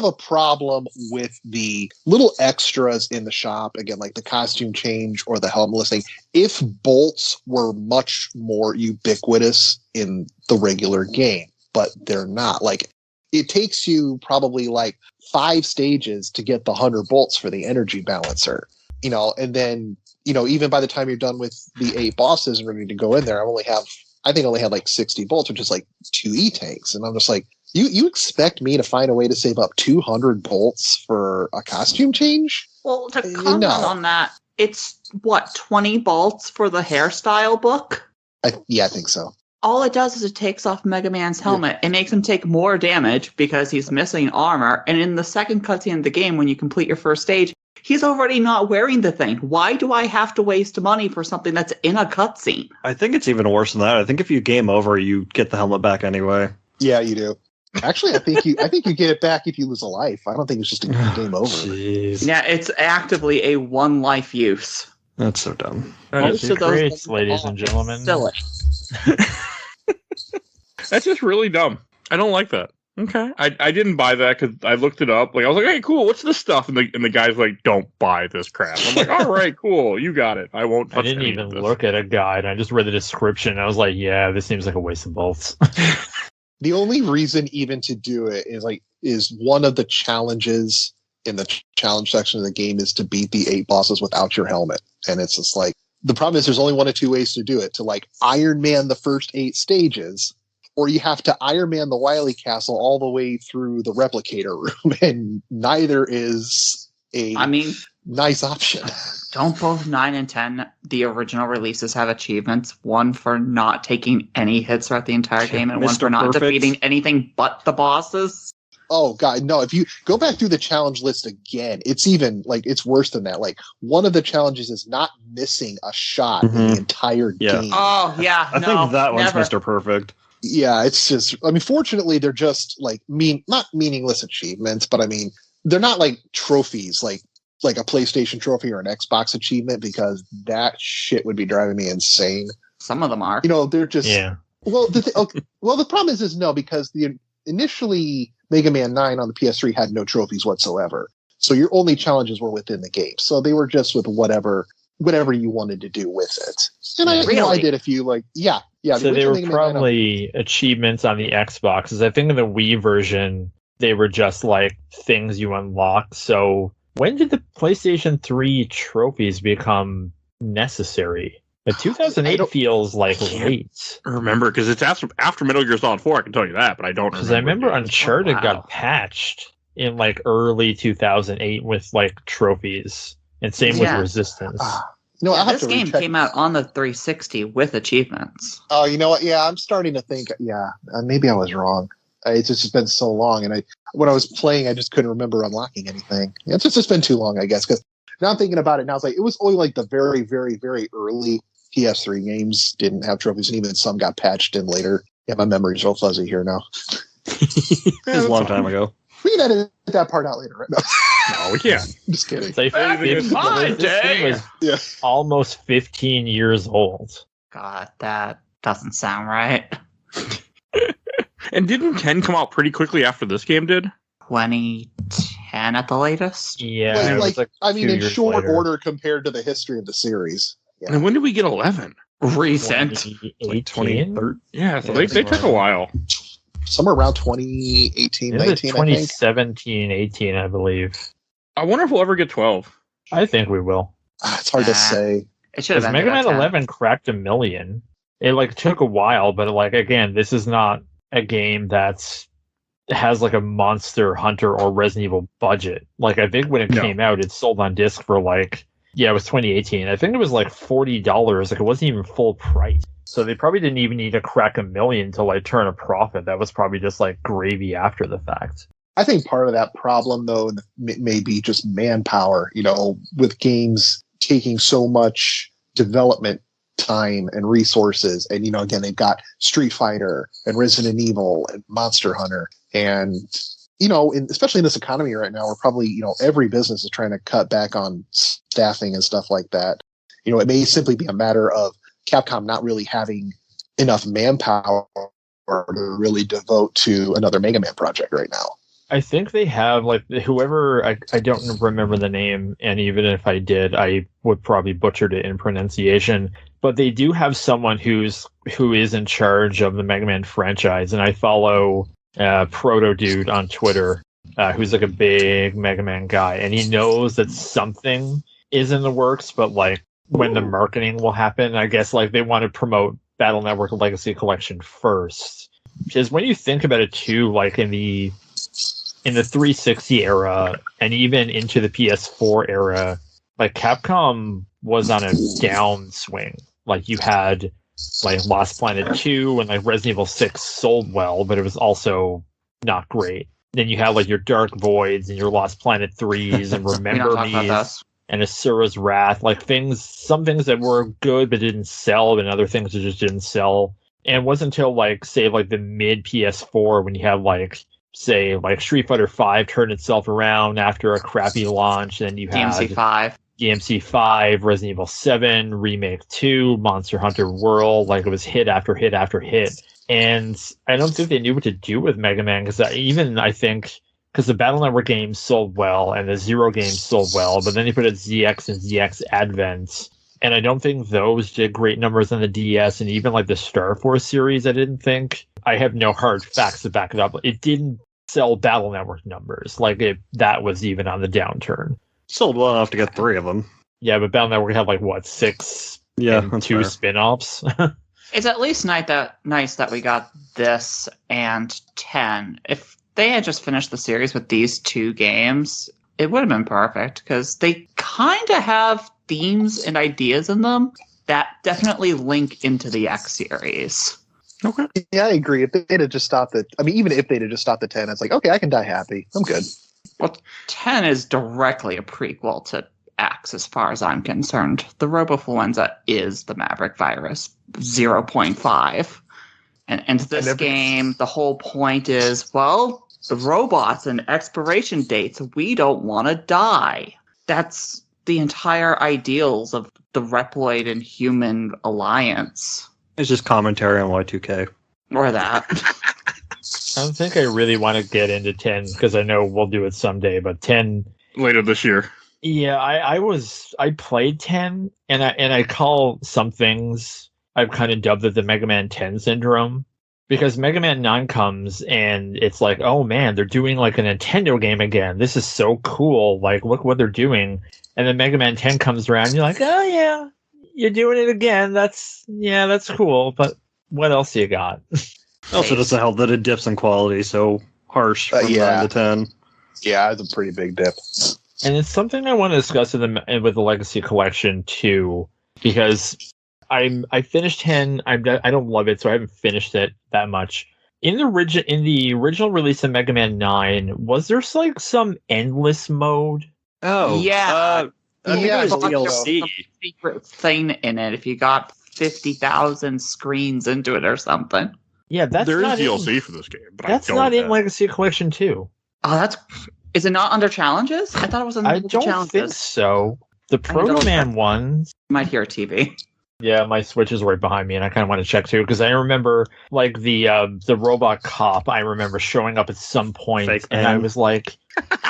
a problem with the little extras in the shop, again, like the costume change or the helmet thing, if bolts were much more ubiquitous in the regular game, but they're not. Like, it takes you probably like 5 stages to get the 100 bolts for the energy balancer, and then, even by the time you're done with the 8 bosses and ready to go in there, I only have I think it only had like 60 bolts, which is like 2 E-tanks. And I'm just like, you expect me to find a way to save up 200 bolts for a costume change? Well, to comment on that, it's what, 20 bolts for the hairstyle book? I think so. All it does is it takes off Mega Man's helmet. It makes him take more damage because he's missing armor. And in the second cutscene of the game, when you complete your first stage, he's already not wearing the thing. Why do I have to waste money for something that's in a cutscene? I think it's even worse than that. I think if you game over, you get the helmet back anyway. Yeah, you do. Actually, I think you get it back if you lose a life. I don't think it's just a game over. Jeez. Yeah, it's actively a one life use. That's so dumb. Most of those, ladies and gentlemen. Silly. That's just really dumb. I don't like that. Okay. I didn't buy that because I looked it up. Like, I was like, hey, cool, what's this stuff? And the guy's like, don't buy this crap. I'm like, all right, cool, you got it. I won't touch I didn't any even of this. look at a guide. I just read the description. I was like, yeah, this seems like a waste of bolts. The only reason even to do it is one of the challenges in the challenge section of the game is to beat the 8 bosses without your helmet. And it's just like, the problem is there's only 1 of 2 ways to do it. To like Iron Man the first 8 stages, or you have to Iron Man the Wily Castle all the way through the replicator room. And neither is a nice option. Don't both 9 and 10, the original releases, have achievements? One for not taking any hits throughout the entire game, and one Mr. for not Perfect. defeating anything but the bosses? Oh god, no, if you go back through the challenge list again, it's even like it's worse than that. Like one of the challenges is not missing a shot in the entire game. Oh, yeah. I think that one's Mr. Perfect. Yeah, it's just, I mean, fortunately, they're just like not meaningless achievements, but I mean, they're not like trophies, like a PlayStation trophy or an Xbox achievement, because that shit would be driving me insane. Some of them are. You know, they're just, Yeah. well, the problem is no, because initially Mega Man 9 on the PS3 had no trophies whatsoever. So your only challenges were within the game. So they were just with whatever you wanted to do with it. And I did a few yeah. So they were probably achievements on the Xbox. 'Cause I think in the Wii version, they were just like things you unlock. So when did the PlayStation 3 trophies become necessary? But 2008 feels like late. Remember, because it's after Metal Gear Solid 4, I can tell you that, but I don't remember. Because I remember Uncharted got patched in like early 2008 with like trophies. And same with Resistance. This game came out on the 360 with achievements. Oh, you know what? Yeah, I'm starting to think, maybe I was wrong. It's just been so long, and when I was playing, I just couldn't remember unlocking anything. It's just been too long, I guess, because now I'm thinking about it now. It's like, it was only like the very, very, very early PS3 games didn't have trophies, and even some got patched in later. Yeah, my memory's real fuzzy here now. It was a long time ago. We can edit that part out later, right? No, we can't. Just kidding. This game was almost 15 years old. God, that doesn't sound right. And didn't 10 come out pretty quickly after this game did? 2010 at the latest? Yeah. In short order compared to the history of the series. Yeah. And when did we get 11? Recent. 2018? Yeah, so they took a while. Somewhere around 2018, 19, 2017, 18, I believe. I wonder if we'll ever get 12. I think we will. It's hard to say. It should have been. Mega Man 11 cracked 1 million. It took a while, but again, this is not a game has a Monster Hunter or Resident Evil budget. I think when it came out, it sold on disc for it was 2018. I think it was $40. It wasn't even full price. So they probably didn't even need to crack 1 million to turn a profit. That was probably just gravy after the fact. I think part of that problem, though, may be just manpower, with games taking so much development time and resources. And, again, they've got Street Fighter and Resident Evil and Monster Hunter. And, especially in this economy right now, where probably, every business is trying to cut back on staffing and stuff like that. It may simply be a matter of Capcom not really having enough manpower to really devote to another Mega Man project right now. I think they have whoever I don't remember the name, and even if I did, I would probably butcher it in pronunciation. But they do have someone who is in charge of the Mega Man franchise, and I follow Proto Dude on Twitter, who's a big Mega Man guy, and he knows that something is in the works, but when the marketing will happen, I guess they want to promote Battle Network Legacy Collection first. Because when you think about it too, like in the 360 era and even into the PS4 era, like Capcom was on a downswing. Like you had like Lost Planet 2 and like Resident Evil 6 sold well, but it was also not great. Then you had like your Dark Voids and your Lost Planet 3s and Remember Me's and Asura's Wrath. Like some things that were good but didn't sell, and other things that just didn't sell. And it wasn't until like say like the mid PS4 when you had like say like Street Fighter V turned itself around after a crappy launch, and you had DMC 5, Resident Evil 7, Remake 2, Monster Hunter World. Like it was hit after hit after hit. And I don't think they knew what to do with Mega Man, because I think because the Battle Network games sold well and the Zero games sold well, but then they put out ZX and ZX Advent, and I don't think those did great numbers on the DS, and even like the Star Force series, I didn't think. I have no hard facts to back it up. It didn't sell Battle Network numbers. Like that was even on the downturn. Sold well enough to get 3 of them. Yeah, but Battle Network had like what, 6? Yeah, and 2 spin-offs. It's at least nice that we got this and 10. If they had just finished the series with these 2 games, it would have been perfect, because they kind of have themes and ideas in them that definitely link into the X series. Okay. Yeah, I agree. If they'd have just stopped at, even if they'd have just stopped at 10, it's like, okay, I can die happy. I'm good. Well, 10 is directly a prequel to X, as far as I'm concerned. The Robofluenza is the Maverick virus 0.5. And this game, the whole point is, well, the robots and expiration dates, we don't want to die. That's the entire ideals of the Reploid and human alliance. It's just commentary on Y2K. Or that. I don't think I really want to get into 10, because I know we'll do it someday, but 10... Later this year. Yeah, I played 10, and I call some things, I've kind of dubbed it the Mega Man 10 syndrome, because Mega Man 9 comes and it's like, oh man, they're doing like a Nintendo game again. This is so cool. Like, look what they're doing. And then Mega Man 10 comes around and you're like, oh yeah, you're doing it again. That's cool. But what else you got? Also doesn't help that it dips in quality so harsh from 9 to 10. Yeah, it's a pretty big dip. And it's something I want to discuss with the Legacy Collection too, because I finished 10. I don't love it, so I haven't finished it that much. In the original release of Mega Man 9, was there like some endless mode? Oh yeah, I think it was DLC. Secret thing in it. If you got 50,000 screens into it or something. Yeah, there is DLC for this game, but that's not in Legacy Collection 2. Oh, is it not under challenges? I thought it was under challenges. I don't think so. The Proto Man ones. Might hear a TV. Yeah, my Switch is right behind me, and I kind of want to check too, because I remember like the robot cop. I remember showing up at some point, and I was like,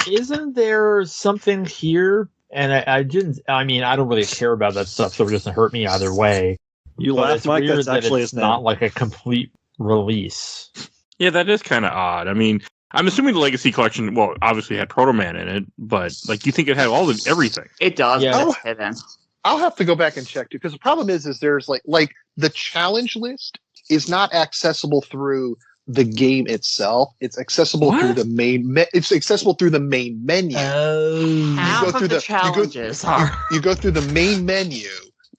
"Isn't there something here?" And I didn't. I mean, I don't really care about that stuff, so it doesn't hurt me either way. You laugh, Mike. That's actually it's not like a complete release. Yeah, that is kind of odd. I mean, I'm assuming the Legacy Collection, well, obviously had Proto Man in it, but like you think it had everything. It does, yeah. But it's hidden. I'll have to go back and check too, because the problem is there's like the challenge list is not accessible through the game itself. It's accessible through the main. It's accessible through the main menu. Half of the challenges are. You go through the main menu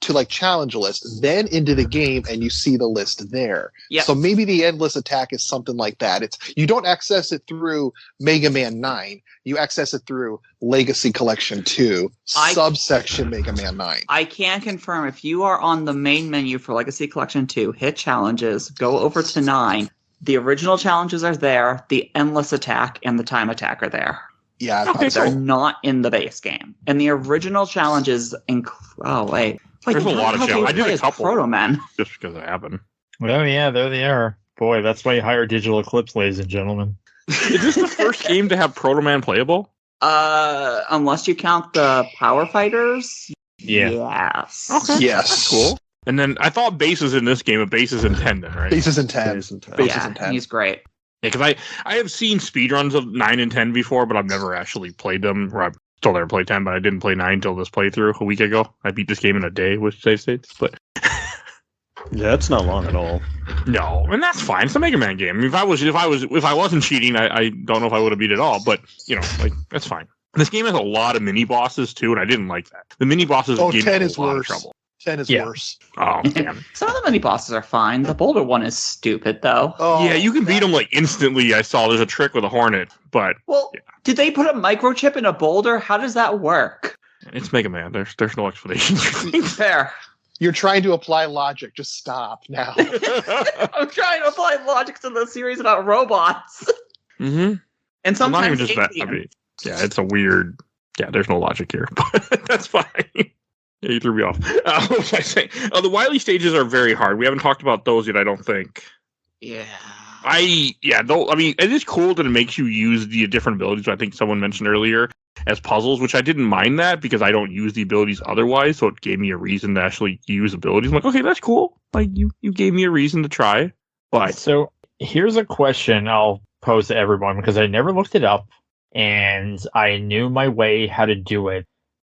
to like challenge list, then into the game, and you see the list there. Yep. So maybe the endless attack is something like that. You don't access it through Mega Man 9. You access it through Legacy Collection 2, subsection Mega Man 9. I can confirm, if you are on the main menu for Legacy Collection 2, hit challenges, go over to 9. The original challenges are there. The endless attack and the time attack are there. Yeah, they're not in the base game. And the original challenges There's a lot of challenges. I did a couple. Proto Man. Just because it happened. Oh yeah, there they are. Boy, that's why you hire Digital Eclipse, ladies and gentlemen. Is this the first game to have Proto Man playable? Unless you count the Power Fighters. Yeah. Yes. Okay. Yes. That's cool. And then I thought Base is in this game, but Base is in 10 then, right? Base is in 10. Base in 10. Base is in 10. He's great. Yeah, because I have seen speedruns of 9 and 10 before, but I've never actually played them. Or I've still never played 10, but I didn't play 9 until this playthrough a week ago. I beat this game in a day with save states, but Yeah, it's not long at all. No, and that's fine. It's a Mega Man game. I mean, if I wasn't cheating, I don't know if I would have beat it all. But like that's fine. This game has a lot of mini bosses too, and I didn't like that. The mini bosses gave me 10 a is lot of worse. trouble. 10 is worse. Oh damn. Some of the mini bosses are fine. The boulder one is stupid, though. Oh, Yeah, you can beat them like instantly. I saw there's a trick with a hornet, but Well, did they put a microchip in a boulder? How does that work? it's Mega Man. There's no explanation for things. Fair. You're trying to apply logic. Just stop now. I'm trying to apply logic to the series about robots. Mm-hmm. And Well, not even sometimes just that. I mean, yeah, it's a weird. Yeah, there's no logic here, but that's fine. Yeah, you threw me off. What was I saying? The Wily stages are very hard. We haven't talked about those yet, I don't think. Yeah. I mean, it is cool that it makes you use the different abilities. I think someone mentioned earlier as puzzles, which I didn't mind that because I don't use the abilities otherwise. So it gave me a reason to actually use abilities. I'm like, okay, that's cool. Like you gave me a reason to try. But So here's a question I'll pose to everyone because I never looked it up and I knew my way how to do it.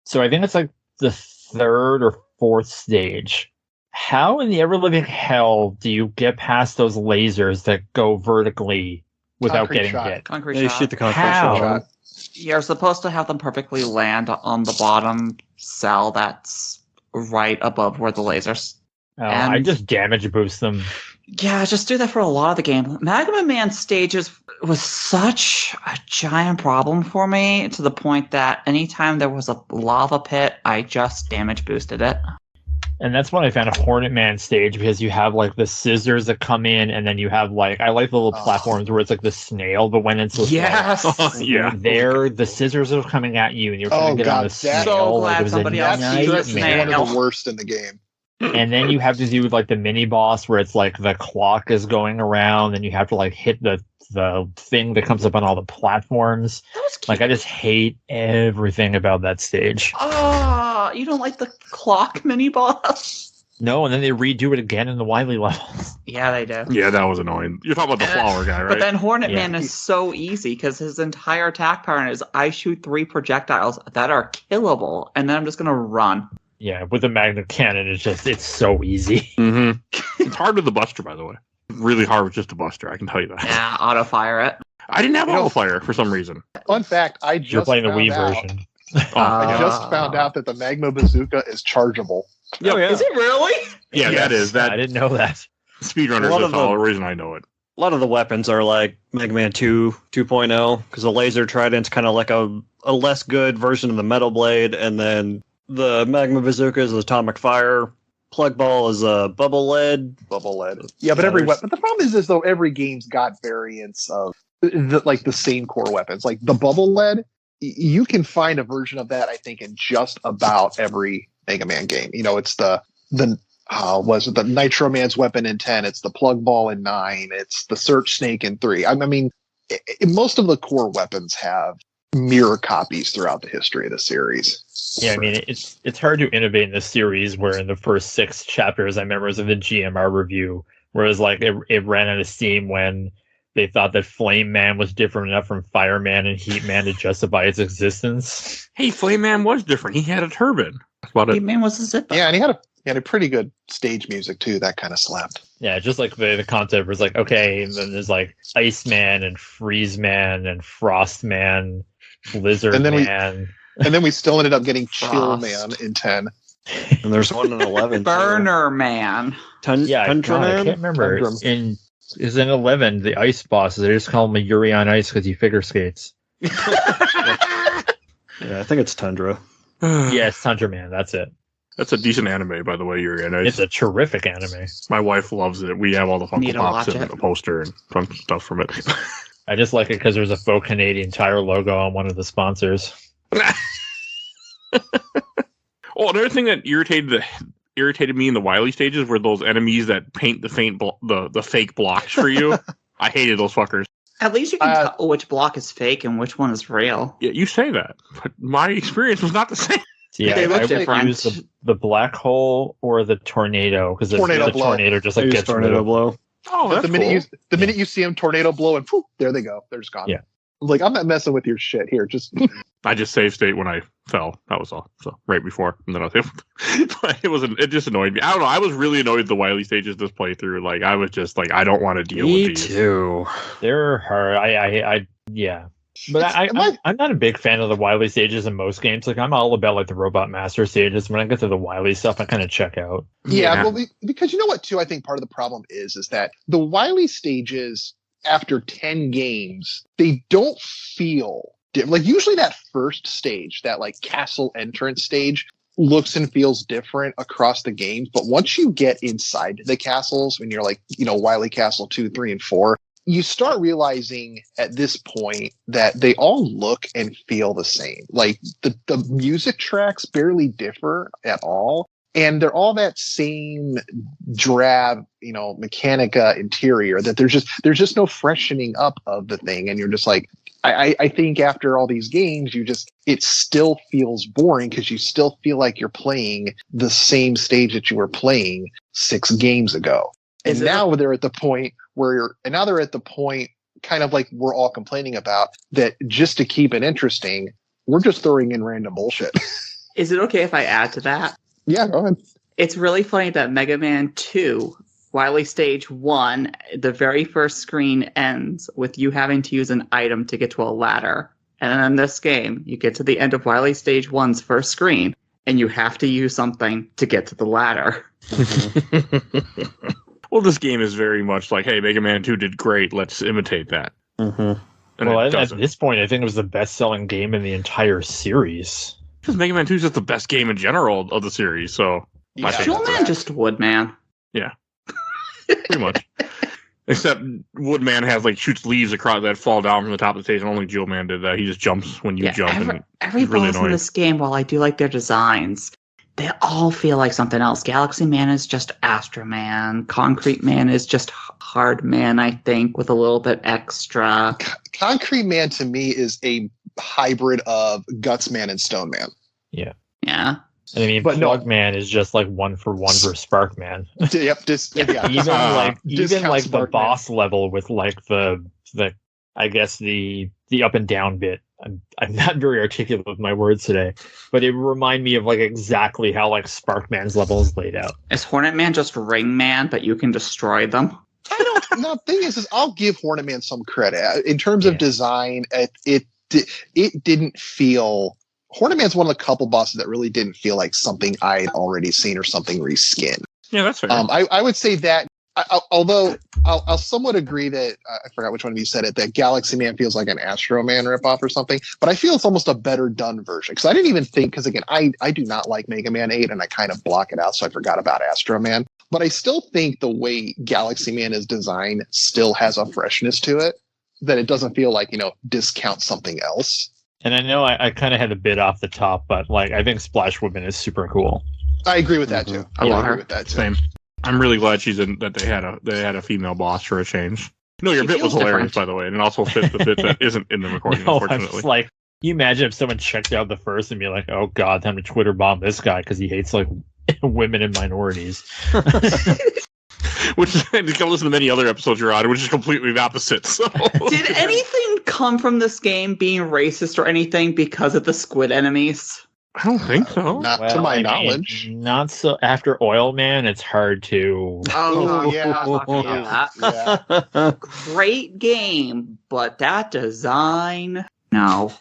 So I think it's like the third or fourth stage. How in the ever-living hell do you get past those lasers that go vertically without Concrete getting shot. hit? Concrete Yeah, you shot. shoot the concrete How? shot. You're supposed to have them perfectly land on the bottom cell that's right above where the lasers. I And- just damage boost them. Yeah, just do that for a lot of the game. Megaman Man stages was such a giant problem for me to the point that anytime there was a lava pit, I just damage boosted it. And that's when I found a Hornet Man stage because you have like the scissors that come in, and then you have like I like the little platforms where it's like the snail, but when it's the yeah. there the scissors are coming at you, and you're trying Oh, to get on God, the that- snail. So like, glad it was a somebody else That used strip is nightmare. one of the worst in the game. And then you have to do like the mini boss where it's like the clock is going around, and you have to like hit the thing that comes up on all the platforms. That was cute. Like I just hate everything about that stage. Oh, you don't like the clock mini boss? No, and then they redo it again in the Wily levels. Yeah, they do. Yeah, that was annoying. You're talking about the flower guy, right? But then Hornet Yeah. Man is so easy because his entire attack pattern is I shoot 3 projectiles that are killable, and then I'm just gonna run. Yeah, with the magnet cannon, it's so easy. Mm-hmm. It's hard with the Buster, by the way. Really hard with just the Buster, I can tell you that. Yeah, auto fire it. I didn't have You know- auto fire for some reason. Fun fact, I You're just playing the found Wii out, version. I just found out that the Magma Bazooka is chargeable. Yep. Oh, yeah. Is it really? Yeah, that is I that. didn't know that. Speedrunners, A lot that's of the the- only reason I know it. A lot of the weapons are like Mega Man 2 2.0 because the laser trident's kind of like a less good version of the metal blade, and then the magma bazooka is atomic fire. Plug ball is a bubble lead. Bubble lead. Yeah, but every weapon. But the problem is though every game's got variants of the same core weapons. Like the bubble lead, you can find a version of that. I think in just about every Mega Man game. You know, it's the was it the Nitro Man's weapon in 10? It's the plug ball in 9. It's the Search Snake in 3. I mean, most of the core weapons have mirror copies throughout the history of the series. Yeah, I mean, it's hard to innovate in this series where in the first 6 chapters, I remember it was in the GMR review, where it was like it ran out of steam when they thought that Flame Man was different enough from Fire Man and Heat Man to justify its existence. Hey, Flame Man was different. He had a turban. That's about it. Man was a zip. Yeah, and he had a pretty good stage music too. That kind of slapped. Yeah, just like the concept was like, okay, and then there's like Ice Man and Freeze Man and Frost Man, Blizzard And then Man. And then we still ended up getting Chill Frost. Man in 10. And there's one in 11. too. Burner Man. Yeah, Tundra God, I Man? can't remember. Tundra. Is in 11, the ice bosses, they just call him a Yuri on Ice because he figure skates. Yeah, I think it's Tundra. Yes, Tundra Man, that's it. That's a decent anime, by the way, Yuri. And It's a terrific anime. my wife loves it. We have all the Need Funko to Pops watch and it. the poster and fun stuff from it. I just like it because there's a faux Canadian Tire logo on one of the sponsors. Oh, another thing that irritated me in the Wily stages were those enemies that paint the fake blocks for you. I hated those fuckers. At least you can tell which block is fake and which one is real. Yeah, you say that, but my experience was not the same. So yeah, They look I would different. use the black hole or the tornado because the Tornado blow. tornado just like Use gets rid tornado of. blow. Oh, that's the minute cool. the minute you see them tornado blow and poof, there they go. They're just gone. Yeah. Like I'm not messing with your shit here. Just I just save state when I fell. That was all. So right before, and then I was able but it just annoyed me. I don't know. I was really annoyed with the Wily stages this playthrough. Like I was just like, I don't want to deal Me with these. too. They're hard. Yeah. But I'm not a big fan of the Wily stages in most games. Like I'm all about like the Robot Master stages. When I get to the Wily stuff, I kind of check out. Yeah, well, because you know what, too, I think part of the problem is that the Wily stages, after 10 games, they don't feel like usually that first stage, that like castle entrance stage, looks and feels different across the games. But once you get inside the castles, when you're like, Wily Castle 2, 3, and 4, you start realizing at this point that they all look and feel the same. Like the music tracks barely differ at all. And they're all that same drab, Mechanica interior that there's just no freshening up of the thing. And you're just like, I think after all these games, it still feels boring because you still feel like you're playing the same stage that you were playing 6 games ago. And now they're at the point kind of like we're all complaining about, that just to keep it interesting, we're just throwing in random bullshit. Is it okay if I add to that? Yeah, go ahead. It's really funny that Mega Man 2, Wily Stage 1, the very first screen ends with you having to use an item to get to a ladder. And then in this game, you get to the end of Wily Stage 1's first screen, and you have to use something to get to the ladder. Well, this game is very much like, hey, Mega Man 2 did great. Let's imitate that. Mm-hmm. And Well, at this point, I think it was the best-selling game in the entire series. Because Mega Man 2 is just the best game in general of the series. So, Yeah. Jewel Man just Woodman. pretty much. Except Woodman has shoots leaves across that fall down from the top of the stage, and only Jewel Man did that. He just jumps when you jump. Every really boss in annoying. this game, while I do like their designs, they all feel like something else. Galaxy Man is just Astro Man. Concrete Man is just Hard Man, I think, with a little bit extra. Concrete Man to me is a hybrid of Guts Man and Stone Man. Yeah. And I mean, But no. Plug Man is just like 1-for-1 for Spark Man. Yep, Even Discount the Spark Man. boss level with the I guess the up and down bit. I'm not very articulate with my words today, but it remind me of exactly how Spark Man's level is laid out. Is Hornet Man just Ring Man, but you can destroy them? The thing is I'll give Hornet Man some credit. In terms of design, it didn't feel... Hornet Man's one of the couple bosses that really didn't feel like something I'd already seen or something reskinned. Yeah, that's fair. I would say that, although I'll somewhat agree that, I forgot which one of you said it, that Galaxy Man feels like an Astro Man ripoff or something, but I feel it's almost a better done version. Because I didn't even think, because again, I do not like Mega Man 8, and I kind of block it out, so I forgot about Astro Man. But I still think the way Galaxy Man is designed still has a freshness to it, that it doesn't feel like, discount something else. And I know I kind of had a bit off the top, but I think Splash Woman is super cool. I agree with that too. I love agree her. with that too. Same. I'm really glad that they had a female boss for a change. No, your She bit was feels hilarious, different. by the way, and it also fits the bit that isn't in the recording, No, I'm unfortunately. just can you imagine if someone checked out the first and be like, oh god, time to Twitter bomb this guy because he hates women and minorities. Which is, you can listen to many other episodes you're on, which is completely the opposite. So. Did anything come from this game being racist or anything because of the squid enemies? I don't think so. Not to my knowledge. Not so. After Oil Man, it's hard to. Oh, yeah. Yeah. Great game, but that design, no.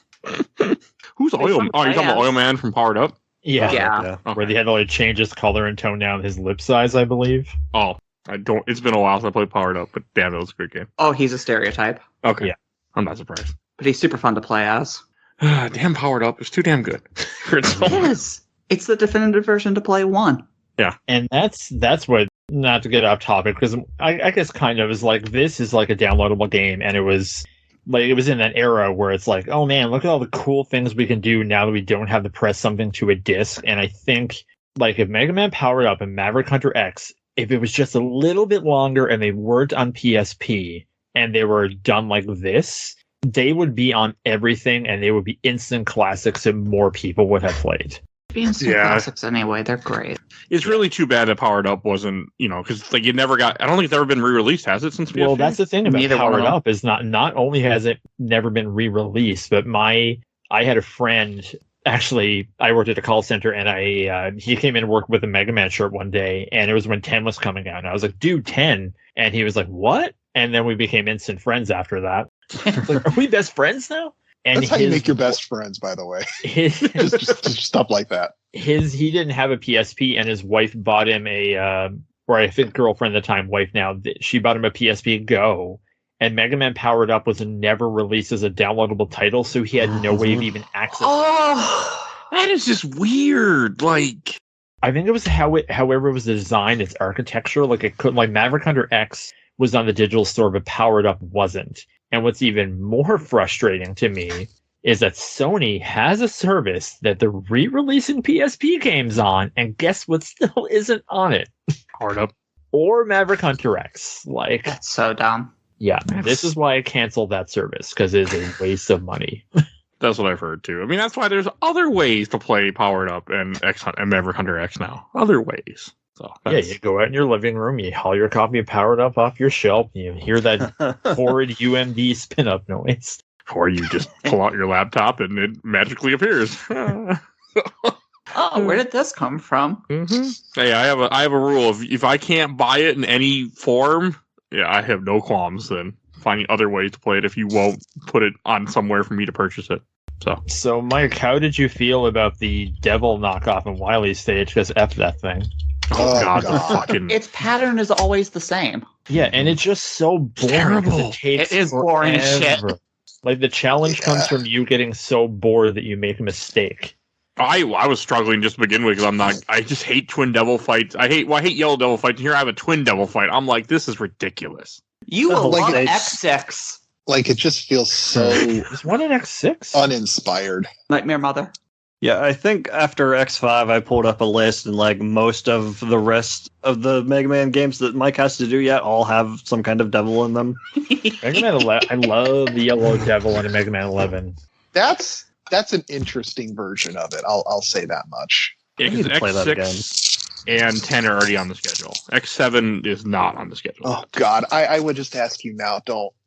Who's Oil? from Oh, you're talking about Plans. Oil Man from Powered Up? Yeah. Okay. Where they had to change his color and tone down his lip size, I believe. Oh, I don't. It's been a while since I played Powered Up, but damn, it was a great game. Oh, he's a stereotype, Okay, Yeah. I'm not surprised. but he's super fun to play as. Damn, Powered Up is too damn good. For its own. Yes, it's the definitive version to play 1. And that's what. Not to get off topic, because I guess kind of is this is a downloadable game, and it was in that era where it's oh man, look at all the cool things we can do now that we don't have to press something to a disc. And I think if Mega Man Powered Up and Maverick Hunter X, if it was just a little bit longer and they weren't on PSP and they were done like this, they would be on everything and they would be instant classics and more people would have played. Being some Yeah. classics anyway, they're great. It's really too bad that Powered Up wasn't, because it never got. I don't think it's ever been re-released, has it? Since Well, PSP? that's the thing about Neither one of Powered them. Up is not only has it never been re-released, but I had a friend actually, I worked at a call center, and he came in and worked with a Mega Man shirt one day, and it was when 10 was coming out. And I was like, dude, 10. And he was like, what? And then we became instant friends after that. Like, are we best friends now? And That's how you make your best friends, by the way. just stuff like that. He didn't have a PSP, and his wife bought him or I think girlfriend at the time, wife now, she bought him a PSP Go. And Mega Man Powered Up was never released as a downloadable title, so he had no way of even accessing it. Oh, that is just weird. Like, I think it was however it was designed, its architecture. Like, it couldn't, like, Maverick Hunter X was on the digital store, but Powered Up wasn't. And what's even more frustrating to me is that Sony has a service that they're re-releasing PSP games on, and guess what still isn't on it? Powered Up. Or Maverick Hunter X. Like, That's so dumb. Yeah, this is why I canceled that service, because it is a waste of money. That's what I've heard too. I mean, that's why there's other ways to play Powered Up and Maverick Hunter X now. Other ways. So yeah, you go out in your living room, you haul your copy of Powered Up off your shelf, and you hear that horrid UMD spin-up noise. Or you just pull out your laptop and it magically appears. Oh, where did this come from? Mm-hmm. Hey, I have a rule. If I can't buy it in any form, yeah, I have no qualms then finding other ways to play it if you won't put it on somewhere for me to purchase it. So Mike, how did you feel about the Devil knockoff in Wily stage? Because F that thing. Oh God. Fucking Its pattern is always the same. Yeah, and it's just so boring. Terrible. It is boring as shit. Like, the challenge comes from you getting so bored that you make a mistake. I was struggling just to begin with because I just hate twin devil fights. I hate yellow devil fights. Here I have a twin devil fight. I'm like, this is ridiculous. You will like love it- X6. Like, it just feels so Is one an X6? uninspired. Nightmare Mother. Yeah, I think after X5, I pulled up a list, and like most of the rest of the Mega Man games that Mike has to do yet all have some kind of devil in them. Mega Man 11. I love the yellow devil in Mega Man 11. That's an interesting version of it. I'll say that much. Yeah, I need to play that again. X6 and 10 are already on the schedule. X7 is not on the schedule. Oh God, I would just ask you now,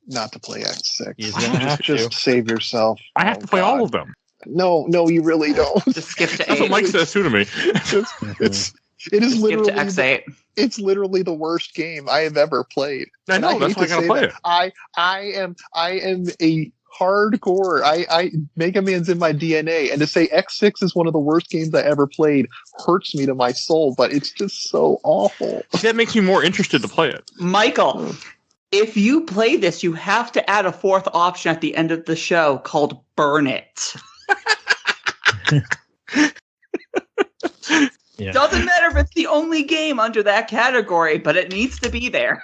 not to play X6. He's gonna have Just save yourself. I have to play all of them. No, you really don't. Just skip to That's what 8. Mike says too to me. It is Skip literally to X8. It's literally the worst game I have ever played. I know, And that's why I hate gotta to play say it. that. I am a hardcore. I Mega Man's in my DNA, and to say X6 is one of the worst games I ever played hurts me to my soul. But it's just so awful. That makes me more interested to play it. Michael, if you play this, you have to add a fourth option at the end of the show called Burn It. Yeah. Doesn't matter if it's the only game under that category, but it needs to be there.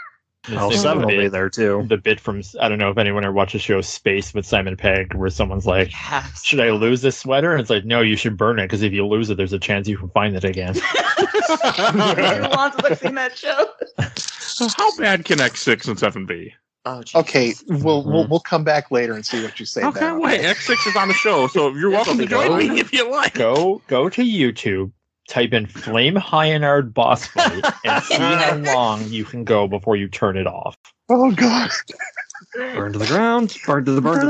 Oh, 7 will be there too. The bit from, I don't know if anyone ever watched the show Space with Simon Pegg, where someone's like, Yes. should I lose this sweater? And it's like, no, you should burn it, because if you lose it, there's a chance you can find it again. Everyone wants to see that show. How bad can X6 and 7 be? Oh, geez. Okay, we'll come back later and see what you say. Okay, then. wait. X6 is on the show, so you're welcome to join me if you like. Go to YouTube, type in Flame Hyanard boss fight, and see how long you can go before you turn it off. Oh God! Burn to the ground. Burn to the ground.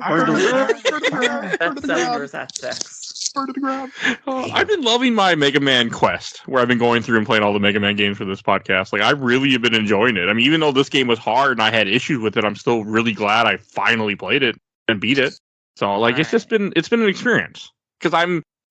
Burn to the ground. That's 7 versus that 6. Burn to the ground. I've been loving my Mega Man quest, where I've been going through and playing all the Mega Man games for this podcast. Like, I really have been enjoying it. I mean, even though this game was hard and I had issues with it, I'm still really glad I finally played it and beat it. So, like, it's been an experience, because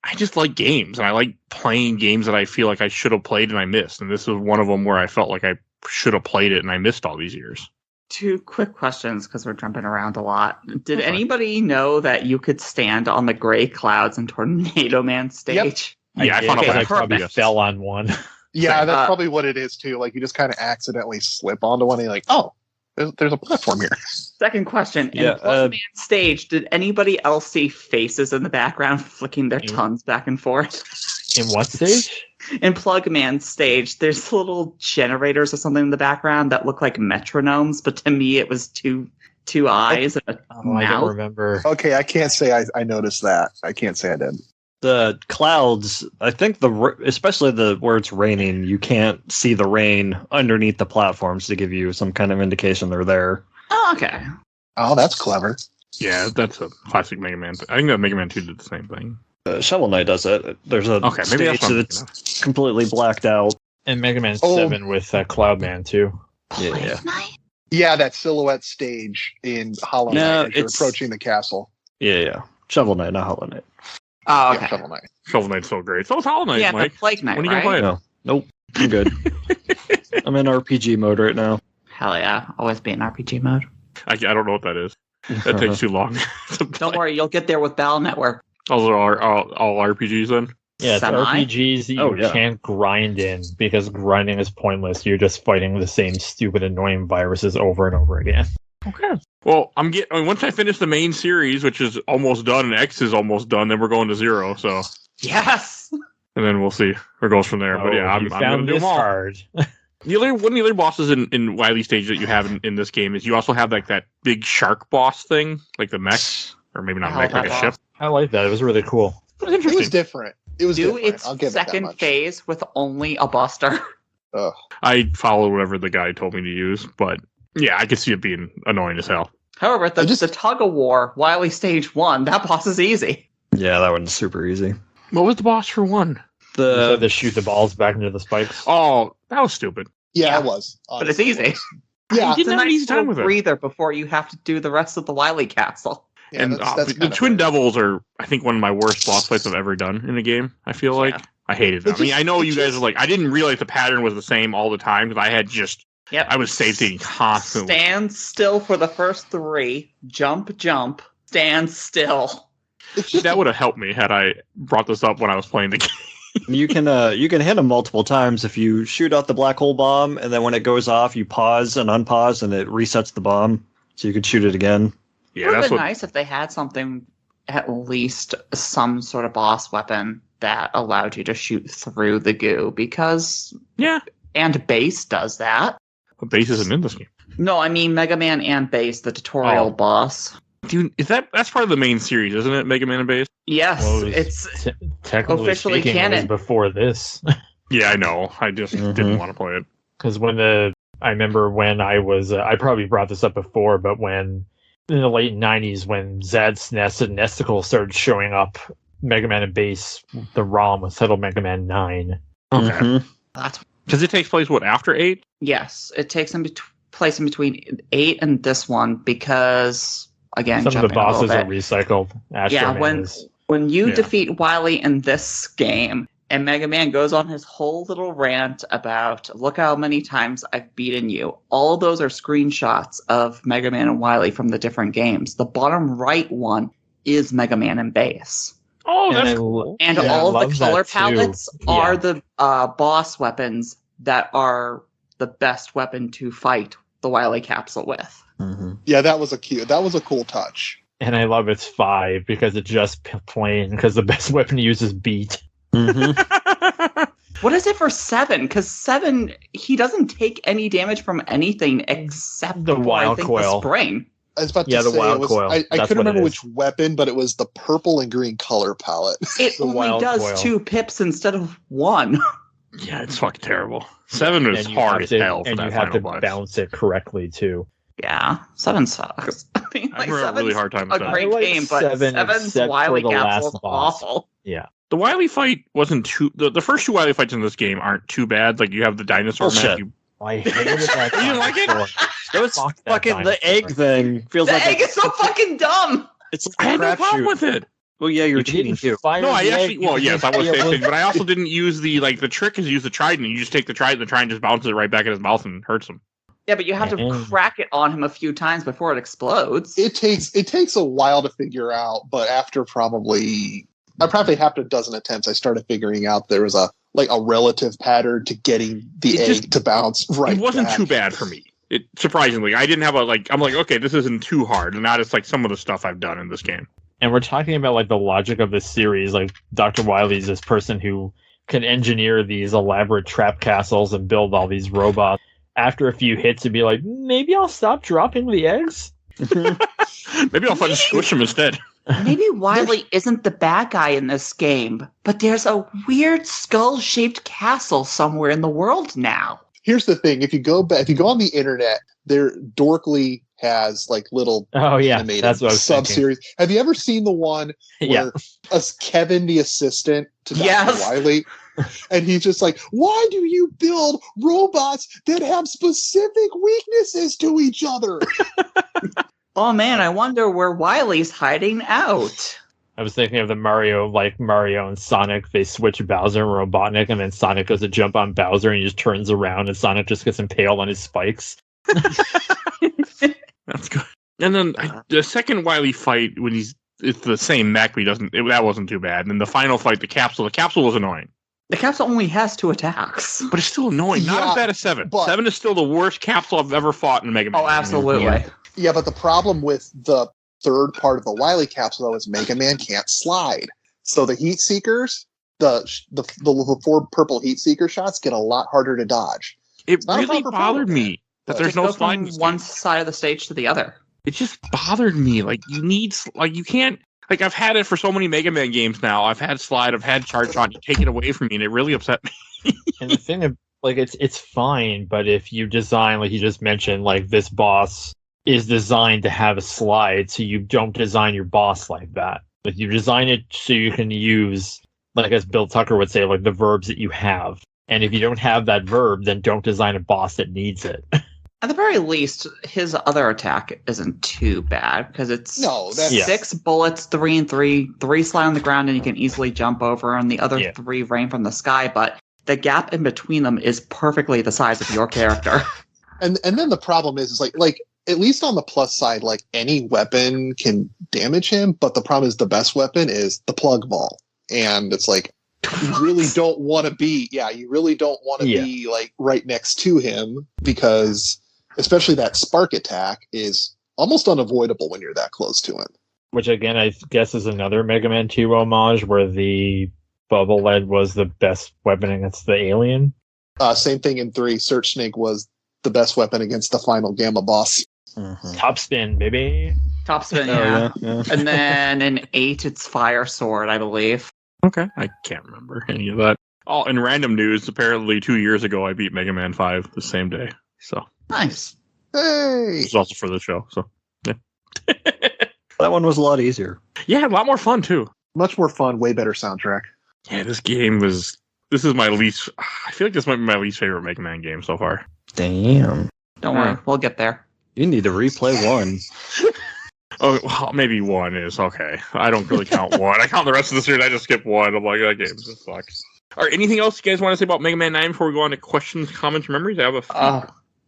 I just like games, and I like playing games that I feel like I should have played and I missed. And this was one of them where I felt like I should have played it and I missed all these years. 2 quick questions, because we're jumping around a lot. Did anybody know that you could stand on the gray clouds in Tornado Man stage? Yeah, I did, found out 'cause by I probably accident. fell on one. Yeah, that's Uh, probably what it is too. Like, you just kind of accidentally slip onto one, and you're like, oh, there's a platform here. Second question. Yeah, In Plug Man stage, did anybody else see faces in the background flicking their Mm. tongues back and forth? In what stage? In Plug Man stage, there's little generators or something in the background that look like metronomes, but to me it was two eyes and a Oh, I don't mouth. remember. Okay, I can't say I noticed that. I can't say I did. The clouds, I think especially where it's raining, you can't see the rain underneath the platforms to give you some kind of indication they're there. Oh, okay. Oh, that's clever. Yeah, that's a classic Mega Man. I think that Mega Man 2 did the same thing. Shovel Knight does it. There's a Okay, maybe stage that's what I'm that's completely blacked out. And Mega Man Oh. 7 with Cloudman too. Yeah. Yeah, that silhouette stage in Hollow Knight No, as you're it's- approaching the castle. Yeah. Shovel Knight, not Hollow Knight. Oh, Yeah, okay. Shovel Knight. Shovel Knight's so great. So is Hollow Knight, Yeah, Mike. the Plague Knight, When are you right? gonna play it? No. Nope. I'm good. I'm in RPG mode right now. Hell yeah. Always be in RPG mode. I don't know what that is. That takes too long. to Don't play. worry, you'll get there with Battle Network. Those are all RPGs then? Yeah, it's Semi? RPGs that you Oh, yeah. can't grind in because grinding is pointless. You're just fighting the same stupid, annoying viruses over and over again. Okay. Well, once I finish the main series, which is almost done, and X is almost done, then we're going to 0. So, Yes! and then we'll see where it goes from there. But yeah, I'm you gonna found do this them all. hard. One of the other bosses in Wily Stage that you have in this game is you also have like that big shark boss thing, like the mech, or maybe not I mech, like like a that ship. I like that. It was really cool. It was It interesting. was different. It was Do different. its I'll give it that second much. phase with only a buster. I followed whatever the guy told me to use, but yeah, I could see it being annoying as hell. However, I just- the tug of war, Wily Stage 1, that boss is easy. Yeah, that one's super easy. What was the boss for 1? You said The to shoot the balls back into the spikes. Oh, that was stupid. Yeah, Yeah. it was. But it's Honestly, easy. it was. Yeah, didn't It's a have an nice easy time little with it. breather before you have to do the rest of the Wily Castle. yeah, And that's the kind of Twin weird. Devils are, I think, one of my worst boss fights I've ever done in a game. I feel like Yeah. I hated them. It I mean, just- I know it you guys just- are like, I didn't realize the pattern was the same all the time because I had Yep. I was save stating constantly. Stand still for the first 3. Jump, stand still. It's just That would have helped me had I brought this up when I was playing the game. you can hit them multiple times if you shoot out the black hole bomb, and then when it goes off, you pause and unpause, and it resets the bomb, so you could shoot it again. It Yeah, would have that's been what. nice if they had something, at least some sort of boss weapon that allowed you to shoot through the goo, because Yeah, and Base does that. but base isn't in this game. No, I mean Mega Man and Base, the tutorial Oh. boss. Dude, that's part of the main series, isn't it? Mega Man and Base. Yes, Well, it was it's technically officially speaking, it was canon. before this. Yeah, I know. I just didn't want to play it. Because I remember when I was, I probably brought this up before, but when in the late 90s, when Zad's Nest and Nesticle started showing up, Mega Man and Base, the ROM was titled Mega Man 9. Okay. Mhm. that's Because it takes place, what, after 8? yes. It takes place in between 8 and this one because again, Some of the jumping a little bosses are bit. recycled. Astro Yeah, Man is. When you Yeah. defeat Wily in this game, and Mega Man goes on his whole little rant about, look how many times I've beaten you. All of those are screenshots of Mega Man and Wily from the different games. The bottom right one is Mega Man and Base. Oh, And that's I cool. And Yeah, all I of the love color that too. palettes Yeah. are the boss weapons that are the best weapon to fight the Wily capsule with. Mhm. yeah, that was a cool touch. And I love it's 5 because it's just plain, because the best weapon to use is beat. Mhm. What is it for 7? Because 7, he doesn't take any damage from anything except The for, wild I think, coil. the spring. I was about Yeah, to the say wild it was, coil. I That's couldn't what it remember is. which weapon, but it was the purple and green color palette. It The only wild does coil. 2 pips instead of 1. Yeah, it's fucking terrible. 7 is And you hard have as to- hell for and that you have final to boss. bounce it correctly too. Yeah, 7 sucks. I mean, I like, have a really 7's hard time a with that. great I like game, but 7 7's except Wily for the last capsule is boss. awful. The Wily fight wasn't too. The first 2 Wily fights in this game aren't too bad. Like you have the dinosaur Bullshit. mech. I hated that. You didn't like it? dinosaur. That was Fuck that fucking the egg dinosaur. thing. Feels The like egg is so fucking dumb! it's I like had a no problem crapshoot. with it. Well, yeah, you're You cheating didn't too. fire No, I the actually. egg, Well, you yes, I didn't was fire saying, the- but I also didn't use the trick is use the trident. You just take the trident just bounces it right back in his mouth and hurts him. Yeah, but you have to Mhm. crack it on him a few times before it explodes. It takes a while to figure out, but after probably half a dozen attempts, I started figuring out there was a relative pattern to getting the It egg just- to bounce right. It wasn't back. too bad for me. It surprisingly, I didn't have I'm like, okay, this isn't too hard, and not it's like some of the stuff I've done in this game. And we're talking about like the logic of this series. Like Dr. Wily's this person who can engineer these elaborate trap castles and build all these robots. After a few hits, it'd be like, maybe I'll stop dropping the eggs. Maybe I'll find squish him instead. Maybe Wily isn't the bad guy in this game, but there's a weird skull-shaped castle somewhere in the world now. Here's the thing: if you go on the internet, they're dorkly has like little Oh yeah, animated that's what I was thinking. sub-series. Have you ever seen the one Yeah. where Kevin, the assistant to Dr. Yes. Wily, and he's just like, why do you build robots that have specific weaknesses to each other? Oh man, I wonder where Wily's hiding out. I was thinking of the Mario and Sonic. They switch Bowser and Robotnik, and then Sonic goes to jump on Bowser, and he just turns around, and Sonic just gets impaled on his spikes. That's good. And then the second Wily fight, when it's the same mech, but that wasn't too bad. And then the final fight, the capsule was annoying. The capsule only has 2 attacks. But it's still annoying. Not Yeah, as bad as 7. but- 7 is still the worst capsule I've ever fought in Mega Man. Oh, absolutely. Yeah, but the problem with the third part of the Wily capsule, though, is Mega Man can't slide. So the heat seekers, the 4 purple heat seeker shots get a lot harder to dodge. It not a really proper bothered problem. me that Just there's no Go from sliding. one side of the stage to the other. It just bothered me. Like, you can't. Like, I've had it for so many Mega Man games now. I've had slide, I've had charge shot. You take it away from me, and it really upset me. And the thing, like, it's fine, but if you design, like you just mentioned, like this boss is designed to have a slide, so you don't design your boss like that. Like, you design it so you can use, like as Bill Tucker would say, like the verbs that you have. And if you don't have that verb, then don't design a boss that needs it. At the very least, his other attack isn't too bad because it's No, that's- Yeah. 6 bullets, 3 and 3, 3 slide on the ground, and you can easily jump over, and the other Yeah. 3 rain from the sky. But the gap in between them is perfectly the size of your character. And then the problem is like at least on the plus side, like any weapon can damage him, but the problem is the best weapon is the plug ball. And it's like you really don't want to be be like right next to him, because especially that spark attack is almost unavoidable when you're that close to him. Which again, I guess is another Mega Man 2 homage where the bubble lead was the best weapon against the alien. Same thing in 3. Search Snake was the best weapon against the final Gamma boss. Top spin, baby. Top spin, Oh, yeah. yeah. And then in 8, it's Fire Sword, I believe. Okay. I can't remember any of that. Oh, in random news, apparently 2 years ago, I beat Mega Man 5 the same day. So, Nice. Hey! it's also for the show. So, yeah. That one was a lot easier. Yeah, a lot more fun, too. Much more fun, way better soundtrack. Yeah, this is my least, I feel like this might be my least favorite Mega Man game so far. Damn. Don't worry, we'll get there. You need to replay 1. Oh, well, maybe 1 is okay. I don't really count 1. I count the rest of the series. I just skip 1. I'm like, that game just sucks. All right, anything else you guys want to say about Mega Man 9 before we go on to questions, comments, memories? I have a few. Oh,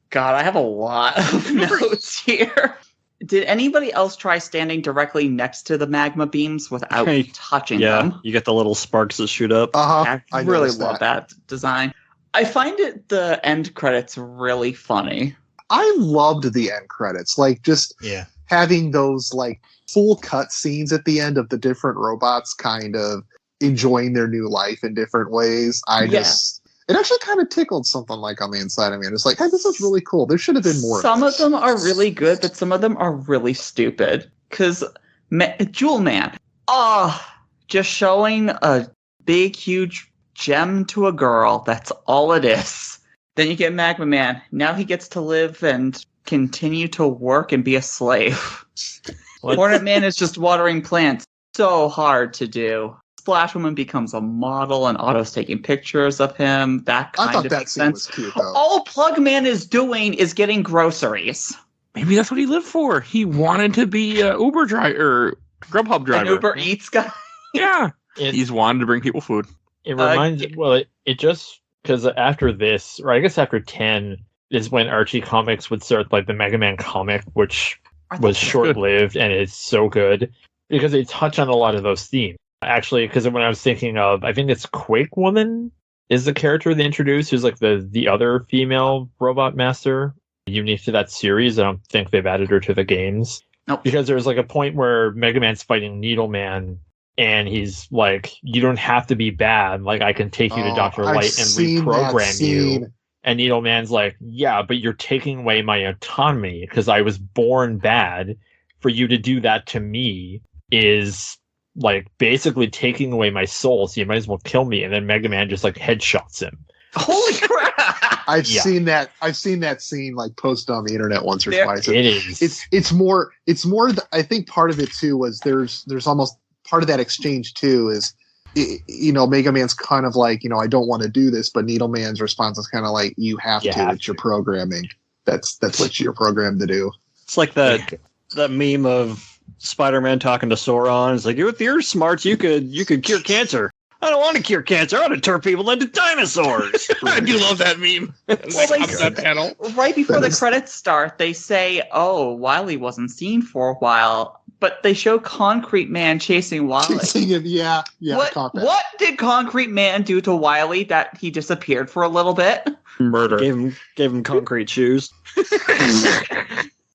God, I have a lot of notes here. Did anybody else try standing directly next to the magma beams without Hey, touching Yeah, them? you get the little sparks that shoot up. Uh-huh. I really love that design. I find the end credits really funny. I loved the end credits. Like, just Yeah. having those, like, full cut scenes at the end of the different robots kind of enjoying their new life in different ways. It actually kind of tickled something like on the inside of me. And it's like, hey, this is really cool. There should have been more. Some of of them are really good, but some of them are really stupid. Because Jewel Man, just showing a big, huge gem to a girl. That's all it is. Then you get Magma Man. Now he gets to live and continue to work and be a slave. What? Hornet Man is just watering plants. So hard to do. Splash Woman becomes a model and Otto's taking pictures of him. That I kind thought of that makes scene sense. was cute, though. All Plug Man is doing is getting groceries. Maybe that's what he lived for. He wanted to be an Uber driver, Grubhub An driver. Uber Eats guy. Yeah. It, He's wanted to bring people food. it reminds it just because after this, or I guess after 10 is when Archie Comics would start like the Mega Man comic, which was short-lived and it's so good because they touch on a lot of those themes. Actually, because when I was thinking of, I think it's Quake Woman is the character they introduced, who's like the other female robot master unique to that series. I don't think they've added her to the games. Nope. Because there's like a point where Mega Man's fighting Needle Man, and he's like, "You don't have to be bad. Like I can take you to Dr. I've Light and seen that reprogram you." scene. And Needle Man's like, "Yeah, but you're taking away my autonomy because I was born bad. For you to do that to me is like basically taking away my soul. So you might as well kill me." And then Mega Man just like headshots him. Holy crap! I've Yeah. seen that. I've seen that scene like posted on the internet once or There- twice. It is. It's more. I think part of it too was there's almost part of that exchange too is, Mega Man's kind of like, I don't want to do this, but Needleman's response is kind of like, you have You to. have It's your programming. That's what you're programmed to do. It's like that meme of Spider-Man talking to Sauron. It's like, with your smarts, you could cure cancer. I don't want to cure cancer. I want to turn people into dinosaurs. I do love that meme. That panel. Right before the credits start, they say, "Oh, Wily wasn't seen for a while," but they show Concrete Man chasing Wily. Yeah, I caught that. What did Concrete Man do to Wily that he disappeared for a little bit? Murder. Gave him concrete shoes.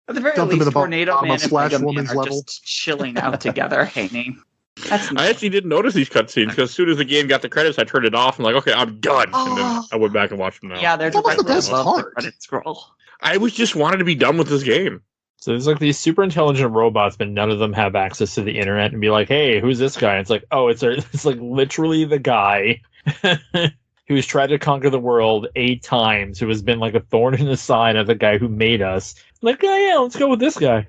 At the very Dump him in least, the Tornado bottom Man of and Flash Mega Man Woman's are level. just chilling out together, hanging. That's I actually didn't notice these cutscenes because as soon as the game got the credits, I turned it off. I'm like, okay, I'm done. And then I went back and watched them now. yeah, they're It's almost the directly best above the part. credit scroll. I was just wanted to be done with this game. So there's like these super intelligent robots, but none of them have access to the internet and be like, hey, who's this guy? And it's like, oh, it's like literally the guy who's tried to conquer the world 8 times, who has been like a thorn in the side of the guy who made us. Like, oh yeah, let's go with this guy.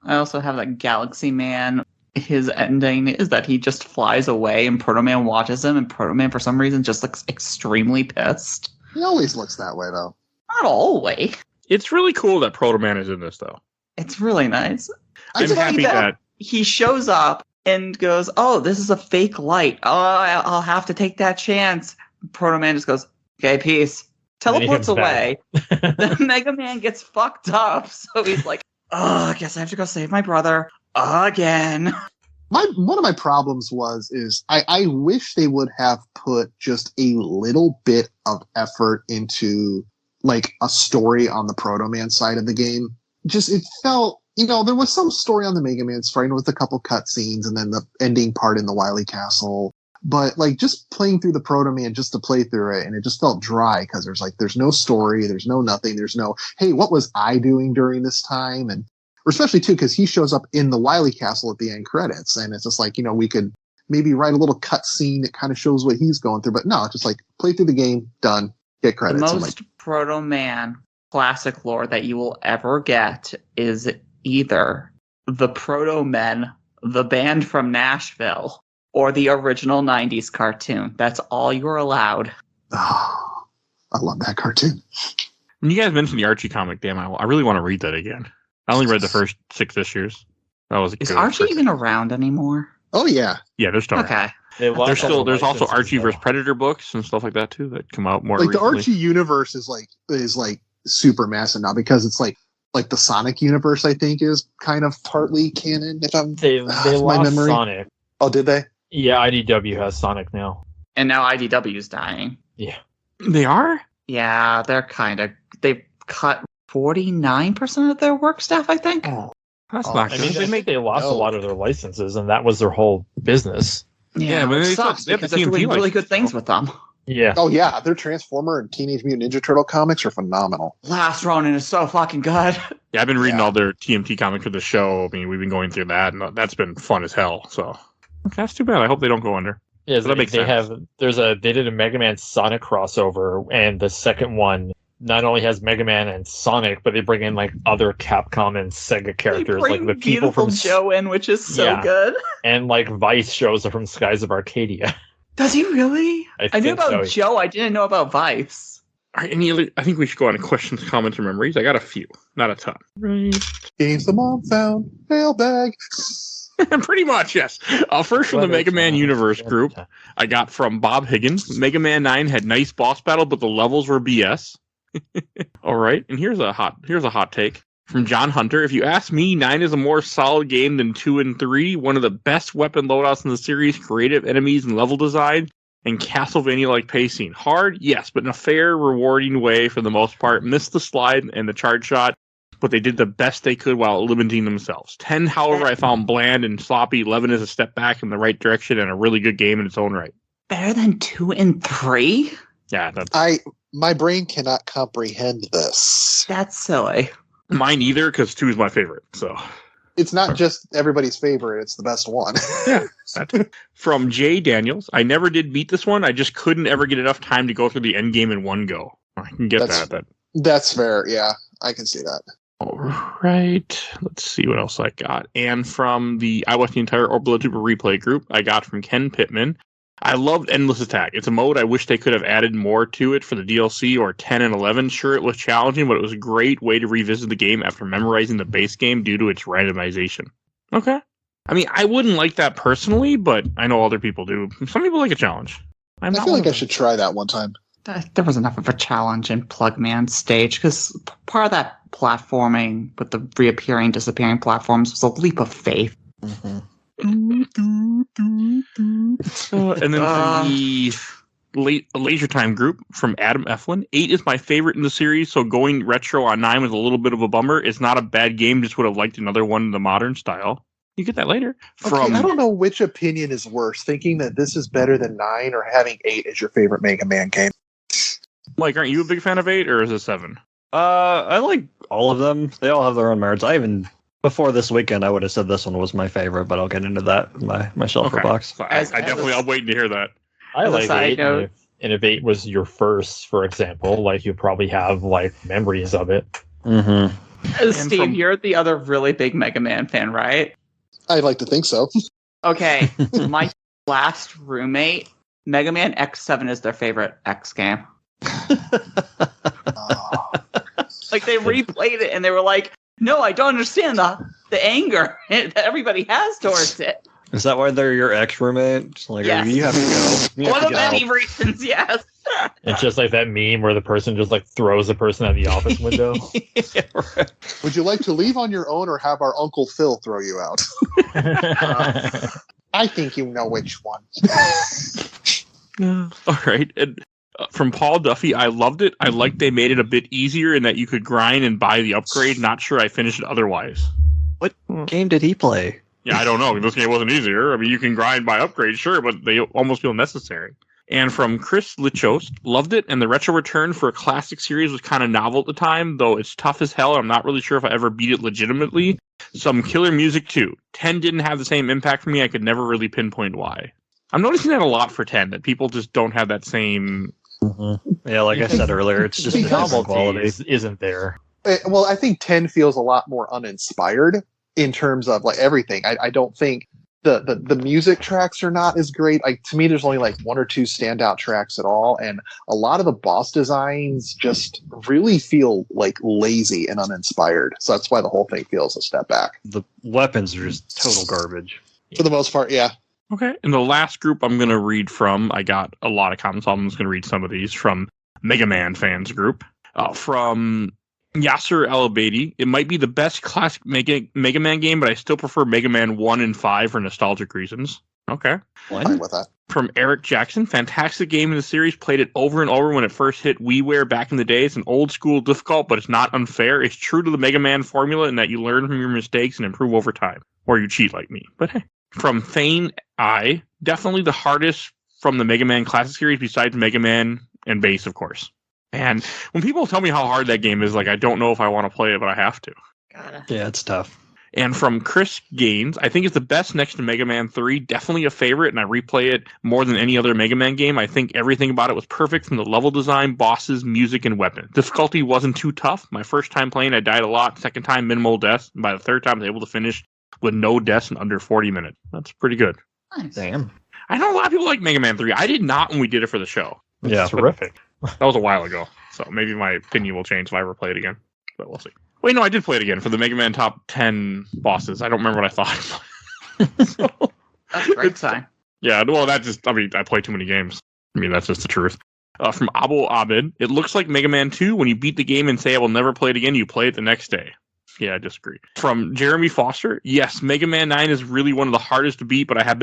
I also have that Galaxy Man. His ending is that he just flies away and Proto Man watches him, and Proto Man, for some reason, just looks extremely pissed. He always looks that way, though. Not always. It's really cool that Proto Man is in this, though. It's really nice. I'm It's funny happy that he shows up and goes, "Oh, this is a fake light. Oh, I'll have to take that chance." Proto Man just goes, "Okay, peace." And then he Teleports comes back. away. The Mega Man gets fucked up, so he's like, "Oh, I guess I have to go save my brother again." One of my problems is I wish they would have put just a little bit of effort into like a story on the Proto Man side of the game. Just it felt, there was some story on the Mega Man side with a couple cutscenes and then the ending part in the Wily Castle. But like just playing through the Proto Man just to play through it, and it just felt dry because there's no story, there's no nothing, there's no, hey, what was I doing during this time? And especially too because he shows up in the Wily Castle at the end credits, and it's just like, we could maybe write a little cut scene that kind of shows what he's going through. But no, it's just like play through the game, done, get credits. The I'm most like, Proto Man classic lore that you will ever get is either the Proto Men, the band from Nashville, or the original 90s cartoon. That's all you're allowed. oh, I love that cartoon. when you guys mentioned the Archie comic, damn, I really want to read that again. I only read the first 6 issues. That was Is good. Archie even around anymore? Oh yeah, Yeah, there's still. Okay. There's also Archie versus Predator books and stuff like that too that come out more like recently. the Archie universe is like super massive now because it's like the Sonic universe. I think is kind of partly canon. If I'm They my lost memory. Sonic. Oh, did they? Yeah, IDW has Sonic now. And now IDW's dying. Yeah. They are? Yeah, they've cut 49% of their work staff, I think. Oh, That's Oh, not I good. mean, they lost a lot of their licenses, and that was their whole business. Yeah, but it they sucks they have the because they're TMT doing really license, good things so. with them. Yeah. oh yeah, their Transformer and Teenage Mutant Ninja Turtle comics are phenomenal. Last Ronin is so fucking good. Yeah, I've been reading Yeah. all their TMT comics for the show. I mean, we've been going through that, and that's been fun as hell. So that's too bad. I hope they don't go under. Yeah, So that makes sense. They did a Mega Man Sonic crossover, and the second one not only has Mega Man and Sonic, but they bring in like other Capcom and Sega characters, They like bring the people Beautiful from Joe in, which is so Yeah. good. and like Vice shows up from Skies of Arcadia. Does he really? I knew think about so. Joe. I didn't know about Vice. All right, I think we should go on to questions, comments, and memories. I got a few, not a ton. Right. Games the mom found mailbag. Pretty much, yes. First from the Mega Man Universe group, I got from Bob Higgins. Mega Man 9 had nice boss battle, but the levels were BS. All right, and here's a hot take from John Hunter. If you ask me, 9 is a more solid game than 2 and 3. One of the best weapon loadouts in the series, creative enemies and level design, and Castlevania-like pacing. Hard, yes, but in a fair, rewarding way for the most part. Missed the slide and the charge shot, but they did the best they could while limiting themselves. 10, however, I found bland and sloppy. 11 is a step back in the right direction and a really good game in its own right. Better than 2 and 3? Yeah, that's My brain cannot comprehend this. That's silly. mine either, because 2 is my favorite. So It's not just everybody's favorite; it's the best one. Yeah. From Jay Daniels, I never did beat this one. I just couldn't ever get enough time to go through the end game in one go. I can get that. That's fair. Yeah, I can see that. All right. Let's see what else I got. And from I watched the entire Orbital Trooper replay group. I got from Ken Pittman. I loved Endless Attack. It's a mode I wish they could have added more to it for the DLC or 10 and 11. Sure, it was challenging, but it was a great way to revisit the game after memorizing the base game due to its randomization. Okay. I mean, I wouldn't like that personally, but I know other people do. Some people like a challenge. I feel like I should try that one time. There was enough of a challenge in Plugman stage because part of that platforming with the reappearing, disappearing platforms was a leap of faith. Mm-hmm. And then the Laser Time group from Adam Eflin. 8 is my favorite in the series, so going retro on 9 was a little bit of a bummer. It's not a bad game, just would have liked another one in the modern style. You get that later. I don't know which opinion is worse, thinking that this is better than 9 or having 8 as your favorite Mega Man game. Mike, aren't you a big fan of 8, or is it 7? I like all of them. They all have their own merits. Before this weekend, I would have said this one was my favorite, but I'll get into that in my shelfer box. So I'm waiting to hear that. I like 8. And if 8 was your first, for example, like you probably have like memories of it. Mm-hmm. Steve, you're the other really big Mega Man fan, right? I'd like to think so. Okay, my last roommate, Mega Man X7 is their favorite X game. Like they replayed it and they were like, "No, I don't understand the anger that everybody has towards it." Is that why they're your ex roommate? Like, yes. You have to go. One of many reasons, yes. It's just like that meme where the person just like throws the person out the office window. Yeah, right. Would you like to leave on your own or have our Uncle Phil throw you out? I think you know which one. All right. And from Paul Duffy, I loved it. I liked they made it a bit easier in that you could grind and buy the upgrade. Not sure I finished it otherwise. What game did he play? Yeah, I don't know. This game wasn't easier. I mean, you can grind by upgrade, sure, but they almost feel necessary. And from Chris Lichost, loved it, and the retro return for a classic series was kind of novel at the time, though it's tough as hell, and I'm not really sure if I ever beat it legitimately. Some killer music, too. 10 didn't have the same impact for me. I could never really pinpoint why. I'm noticing that a lot for 10, that people just don't have that same... Mm-hmm. Yeah, like I said earlier, it's just novelty quality isn't there. Well, I think 10 feels a lot more uninspired in terms of like everything. I don't think the music tracks are not as great. Like to me, there's only like 1 or 2 standout tracks at all, and a lot of the boss designs just really feel like lazy and uninspired. So that's why the whole thing feels a step back. The weapons are just total garbage. For the most part, yeah. Okay, and the last group I'm going to read from, I got a lot of comments, so I'm just going to read some of these from Mega Man fans group. From Yasser Al-Abadi, it might be the best classic Mega Man game, but I still prefer Mega Man 1 and 5 for nostalgic reasons. Okay. Fine with that. From Eric Jackson, fantastic game in the series, played it over and over when it first hit WiiWare back in the day. It's an old school difficult, but it's not unfair. It's true to the Mega Man formula in that you learn from your mistakes and improve over time. Or you cheat like me, but hey. From Thane I, definitely the hardest from the Mega Man Classic series besides Mega Man and Base, of course. And when people tell me how hard that game is, like, I don't know if I want to play it, but I have to. Yeah, it's tough. And from Chris Gaines, I think it's the best next to Mega Man 3. Definitely a favorite, and I replay it more than any other Mega Man game. I think everything about it was perfect from the level design, bosses, music, and weapon. Difficulty wasn't too tough. My first time playing, I died a lot. Second time, minimal deaths. And by the third time, I was able to finish with no deaths in under 40 minutes. That's pretty good. Nice. Damn. I know a lot of people like Mega Man 3. I did not when we did it for the show. Yeah. Terrific. That was a while ago. So maybe my opinion will change if I ever play it again. But we'll see. Wait, no, I did play it again for the Mega Man top 10 bosses. I don't remember what I thought. So, That's a great sign. yeah, well, that just, I mean, I play too many games. I mean, that's just the truth. From Abu Abid, it looks like Mega Man 2. When you beat the game and say, I will never play it again, you play it the next day. Yeah, I disagree. From Jeremy Foster, yes, Mega Man 9 is really one of the hardest to beat, but I have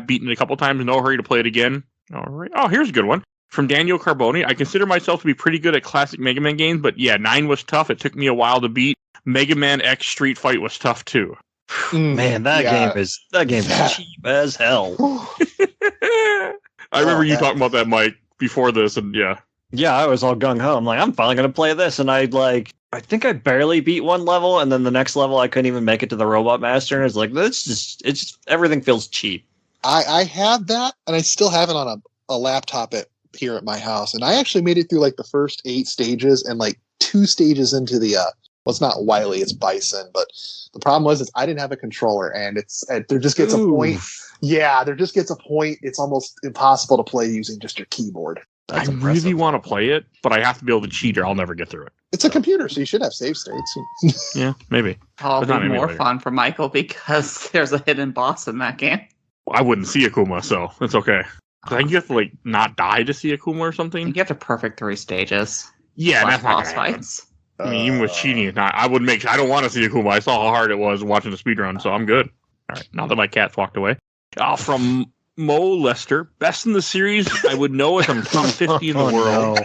beaten it a couple times. No hurry to play it again. All right. Oh, here's a good one. From Daniel Carboni, I consider myself to be pretty good at classic Mega Man games, but yeah, 9 was tough. It took me a while to beat. Mega Man X Street Fight was tough too. Man, that game is cheap as hell. I remember you talking about that, Mike, before this, and yeah. Yeah, I was all gung ho. I'm like, I'm finally gonna play this, and I like I think I barely beat one level, and then the next level I couldn't even make it to the Robot Master, and it's like, it's just everything feels cheap. I have that, and I still have it on a laptop here at my house, and I actually made it through like the first 8 stages and like 2 stages into the well, it's not Wily, it's Bison, but the problem was I didn't have a controller, and there just gets a point. Yeah, there just gets a point. It's almost impossible to play using just your keyboard. I really want to play it, but I have to be able to cheat or I'll never get through it. It's a computer, so you should have save states. Yeah, maybe. It'll But not be more emulator. fun for Michael because there's a hidden boss in that game. I wouldn't see Akuma, so it's okay. I think you have to like not die to see Akuma or I something. think you have to perfect 3 stages. Yeah, plus that's not boss gonna happen. fights. I mean, even with cheating, it's not. I would make. I don't want to see Akuma. I saw how hard it was watching the speedrun, so I'm good. All right, now that my cat's walked away. From Mo Lester, best in the series. I would know if I'm top 50 in the world.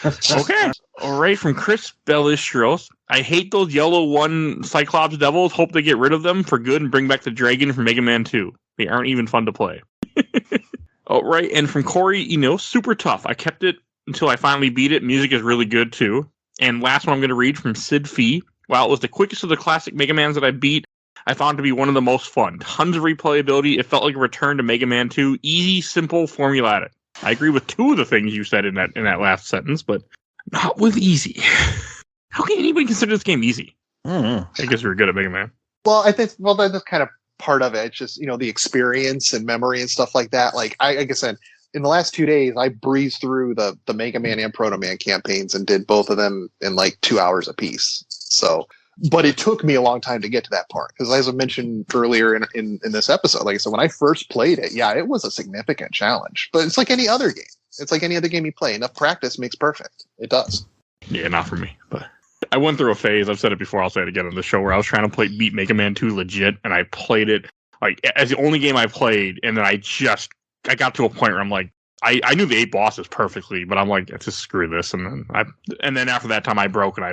Okay. All right, from Chris Bellistros. I hate those yellow 1 Cyclops devils. Hope they get rid of them for good and bring back the dragon from Mega Man 2. They aren't even fun to play. All right, and from Corey Eno, super tough. I kept it until I finally beat it. Music is really good, too. And last one I'm going to read from Sid Fee. While it was the quickest of the classic Mega Mans that I beat, I found it to be one of the most fun. Tons of replayability. It felt like a return to Mega Man 2. Easy, simple, formulaic. I agree with 2 of the things you said in that last sentence, but not with easy. How can anybody consider this game easy? I guess we were good at Mega Man. Well, I think that's kind of part of it. It's just the experience and memory and stuff like that. Like I said, in the last 2 days, I breezed through the Mega Man and Proto Man campaigns and did both of them in like 2 hours apiece. So. But it took me a long time to get to that part because, as I mentioned earlier in this episode, like I said, when I first played it, yeah, it was a significant challenge. But it's like any other game. It's like any other game you play. Enough practice makes perfect. It does. Yeah, not for me. But I went through a phase. I've said it before. I'll say it again on the show where I was trying to beat Mega Man 2 legit, and I played it like as the only game I played, and then I got to a point where I'm like, I knew the 8 bosses perfectly, but I'm like, just screw this, and then after that time I broke, and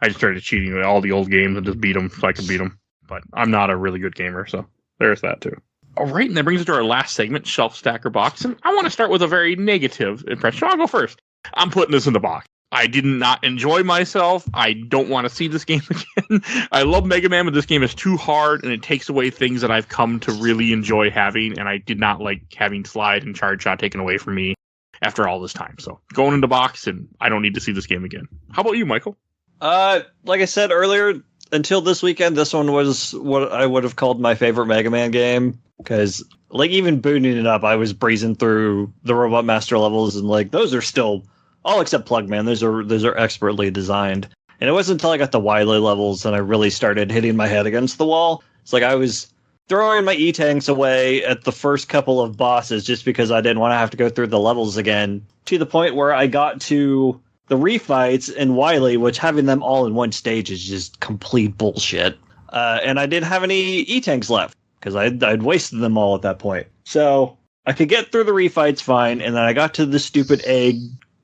I just started cheating with all the old games and just beat them so I could beat them. But I'm not a really good gamer, so there's that too. All right, and that brings us to our last segment, Shelf Stacker Box. And I want to start with a very negative impression. I'll go first. I'm putting this in the box. I did not enjoy myself. I don't want to see this game again. I love Mega Man, but this game is too hard, and it takes away things that I've come to really enjoy having, and I did not like having Slide and Charge Shot taken away from me after all this time. So going in the box, and I don't need to see this game again. How about you, Michael? Like I said earlier, until this weekend, this one was what I would have called my favorite Mega Man game. Because, like, even booting it up, I was breezing through the Robot Master levels, and like those are still all except Plugman. Those are expertly designed. And it wasn't until I got the Wily levels and I really started hitting my head against the wall. It's like I was throwing my E-tanks away at the first couple of bosses just because I didn't want to have to go through the levels again. To the point where I got to the refights in Wily, which having them all in one stage is just complete bullshit. And I didn't have any E-tanks left because I'd wasted them all at that point. So I could get through the refights fine, and then I got to the stupid egg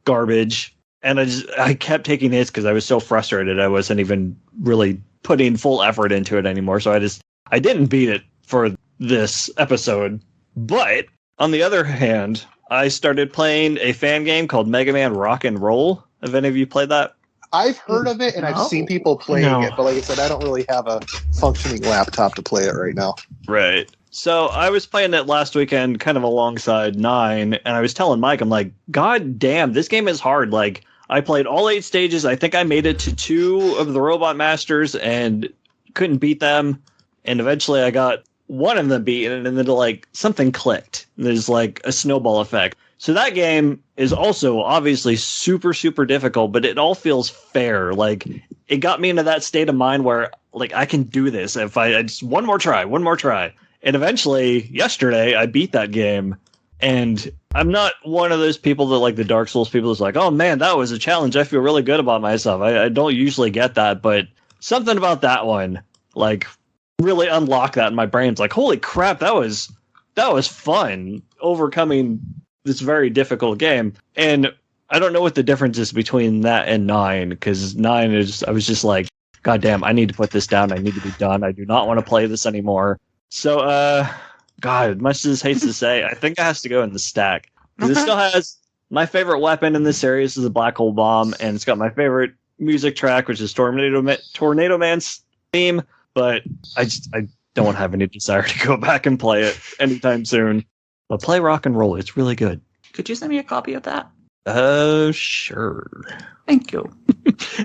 garbage, and I kept taking hits because I was so frustrated. I wasn't even really putting full effort into it anymore. So I didn't beat it for this episode. But on the other hand, I started playing a fan game called Mega Man Rock and Roll. Have any of you played that? I've heard of it, and I've seen people playing it, but like I said, I don't really have a functioning laptop to play it right now. Right. So I was playing it last weekend kind of alongside 9, and I was telling Mike, I'm like, God damn, this game is hard. Like, I played all 8 stages. I think I made it to 2 of the Robot Masters and couldn't beat them. And eventually I got one of them beaten, and then like something clicked. There's like a snowball effect. So that game is also obviously super, super difficult, but it all feels fair. Like, it got me into that state of mind where, like, I can do this if I just one more try. And eventually, yesterday, I beat that game. And I'm not one of those people that, like, the Dark Souls people is like, oh, man, that was a challenge. I feel really good about myself. I don't usually get that, but something about that one, like, really unlocked that in my brain. It's like, holy crap, that was fun, overcoming this very difficult game. And I don't know what the difference is between that and 9, because 9 is, I was just like, God damn, I need to put this down. I need to be done. I do not want to play this anymore. So, God, much as this hates to say, I think it has to go in the stack. Because it still has my favorite weapon in this series is a black hole bomb, and it's got my favorite music track, which is Tornado Man's theme, but I don't have any desire to go back and play it anytime soon. But play Rock and Roll. It's really good. Could you send me a copy of that? Sure. Thank you.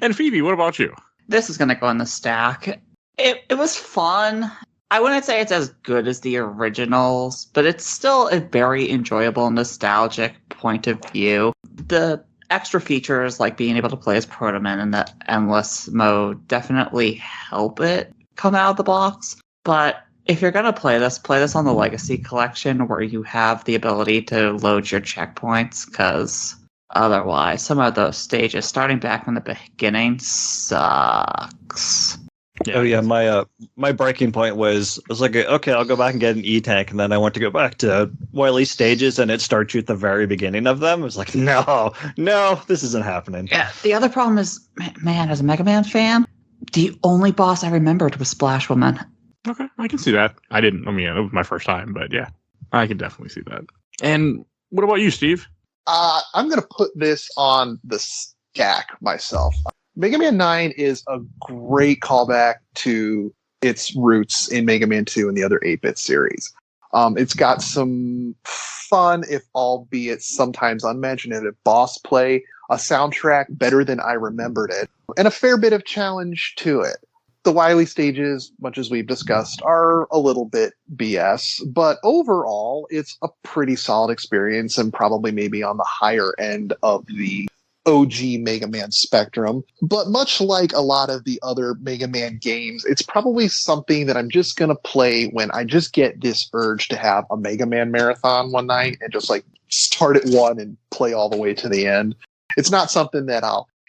And Phoebe, what about you? This is going to go in the stack. It was fun. I wouldn't say it's as good as the originals, but it's still a very enjoyable, nostalgic point of view. The extra features, like being able to play as Protoman in the endless mode, definitely help it come out of the box. But if you're going to play this on the Legacy Collection, where you have the ability to load your checkpoints, because otherwise, some of those stages, starting back from the beginning, sucks. Yeah. Oh yeah, my breaking point was like, okay, I'll go back and get an E-Tank, and then I went to go back to Wily stages, and it starts you at the very beginning of them. It was like, no, this isn't happening. Yeah, the other problem is, man, as a Mega Man fan, the only boss I remembered was Splash Woman. Okay, I can see that. I didn't. I mean, it was my first time, but yeah, I can definitely see that. And what about you, Steve? I'm going to put this on the stack myself. Mega Man 9 is a great callback to its roots in Mega Man 2 and the other 8-bit series. It's got some fun, if albeit sometimes unimaginative, boss play, a soundtrack better than I remembered it, and a fair bit of challenge to it. The Wily stages, much as we've discussed, are a little bit BS, but overall, it's a pretty solid experience and probably maybe on the higher end of the OG Mega Man spectrum. But much like a lot of the other Mega Man games, it's probably something that I'm just going to play when I just get this urge to have a Mega Man marathon one night and just like start at one and play all the way to the end. It's not something that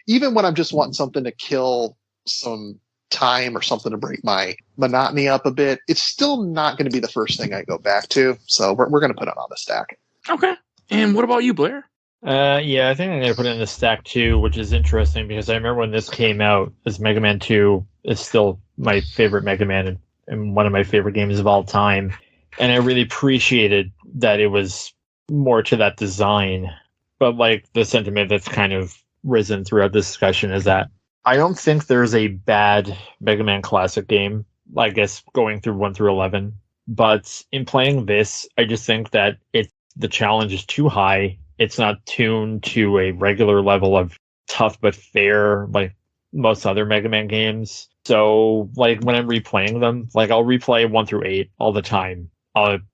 even when I'm just wanting something to kill some time or something to break my monotony up a bit, it's still not going to be the first thing I go back to. So we're going to put it on the stack. Okay. And what about you, Blair? Yeah, I think I'm going to put it in the stack too, which is interesting because I remember when this came out, as Mega Man 2 is still my favorite Mega Man and one of my favorite games of all time. And I really appreciated that it was more to that design. But like the sentiment that's kind of risen throughout this discussion is that I don't think there's a bad Mega Man Classic game, I guess going through 1 through 11. But in playing this, I just think that the challenge is too high. It's not tuned to a regular level of tough but fair, like most other Mega Man games. So, like, when I'm replaying them, like, I'll replay 1 through 8 all the time.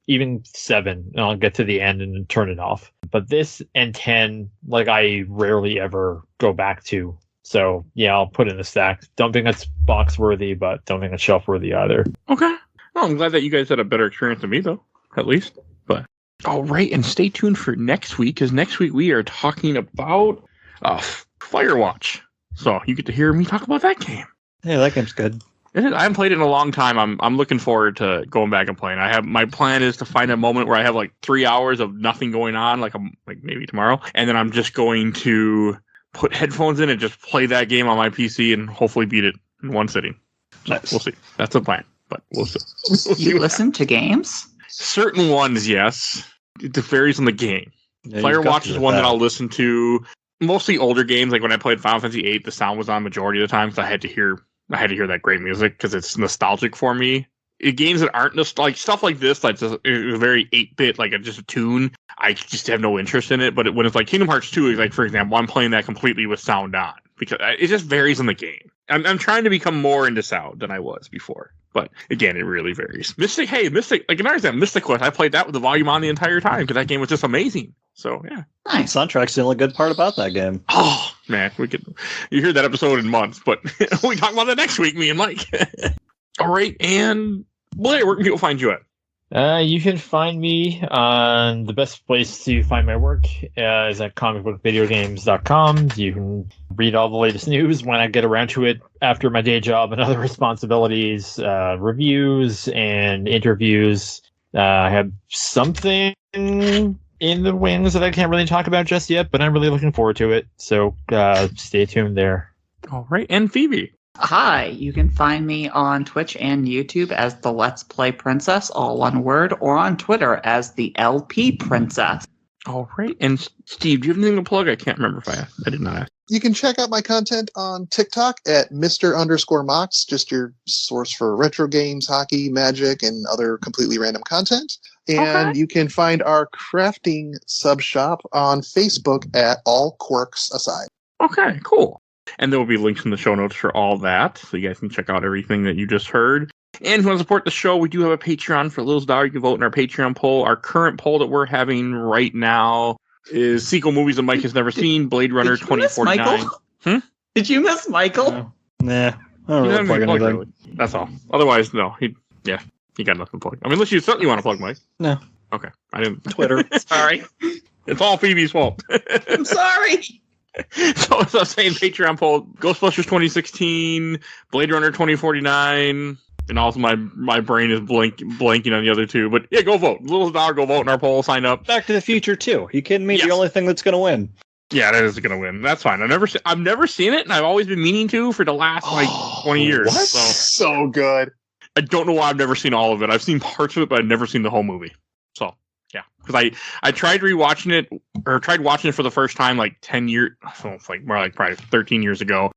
Even 7, and I'll get to the end and then turn it off. But this and 10, like, I rarely ever go back to. So, yeah, I'll put it in the stack. Don't think it's box-worthy, but don't think it's shelf-worthy either. Okay. Well, I'm glad that you guys had a better experience than me, though, at least. But all right, and stay tuned for next week, because next week we are talking about Firewatch. So you get to hear me talk about that game. Yeah, that game's good. I haven't played it in a long time. I'm looking forward to going back and playing. My plan is to find a moment where I have like 3 hours of nothing going on, like maybe tomorrow, and then I'm just going to put headphones in and just play that game on my PC and hopefully beat it in one sitting. Nice. We'll see. That's the plan, but we'll see. We'll see You listen to games? Certain ones, yes. It varies on the game. Yeah, Firewatch is one that I'll listen to. Mostly older games, like when I played Final Fantasy VIII, the sound was on majority of the time, so I had to hear that great music because it's nostalgic for me. Games that aren't like stuff like this, like just, it was very 8-bit, like just a tune. I just have no interest in it. But when it's like Kingdom Hearts 2, like for example, I'm playing that completely with sound on because it just varies on the game. I'm trying to become more into sound than I was before. But again, it really varies. Mystic, like another example, Mystic Quest, I played that with the volume on the entire time because that game was just amazing. So yeah. Nice. Soundtrack's the only good part about that game. Oh man, you hear that episode in months, but we talk about that next week, me and Mike. All right, and Blair, where can people find you at? You can find me on the best place to find my work is at comicbookvideogames.com. You can read all the latest news when I get around to it after my day job and other responsibilities, reviews and interviews. I have something in the wings that I can't really talk about just yet, but I'm really looking forward to it. So stay tuned there. All right, and Phoebe. Hi, you can find me on Twitch and YouTube as the Let's Play Princess, all one word, or on Twitter as the LP Princess. All right, and Steve, do you have anything to plug? I can't remember if I did not ask. You can check out my content on TikTok at Mr_Mox, just your source for retro games, hockey, magic, and other completely random content. And you can find our crafting sub shop on Facebook at All Quirks Aside. Okay, cool. And there will be links in the show notes for all that, so you guys can check out everything that you just heard. And if you want to support the show, we do have a Patreon. For little dollar, you can vote in our Patreon poll. Our current poll that we're having right now is sequel movies that Mike has never seen, Blade Runner 2049. Did you miss Michael? No. Nah, I don't really plug anything. Really. That's all. Otherwise, no. He got nothing to plug. I mean, unless you certainly want to plug, Mike. No. Okay. I didn't. Twitter. Sorry. It's all Phoebe's fault. I'm sorry. So as I was saying, Patreon poll, Ghostbusters 2016, Blade Runner 2049, and also my brain is blanking on the other two. But yeah, go vote. Little dollar, go vote in our poll, sign up. Back to the Future 2. You kidding me? Yes. The only thing that's going to win. Yeah, that is going to win. That's fine. I've never seen it, and I've always been meaning to for the last 20 years. What? So good. I don't know why I've never seen all of it. I've seen parts of it, but I've never seen the whole movie. So yeah, because I tried rewatching it, or tried watching it for the first time like 10 years, like more like probably 13 years ago,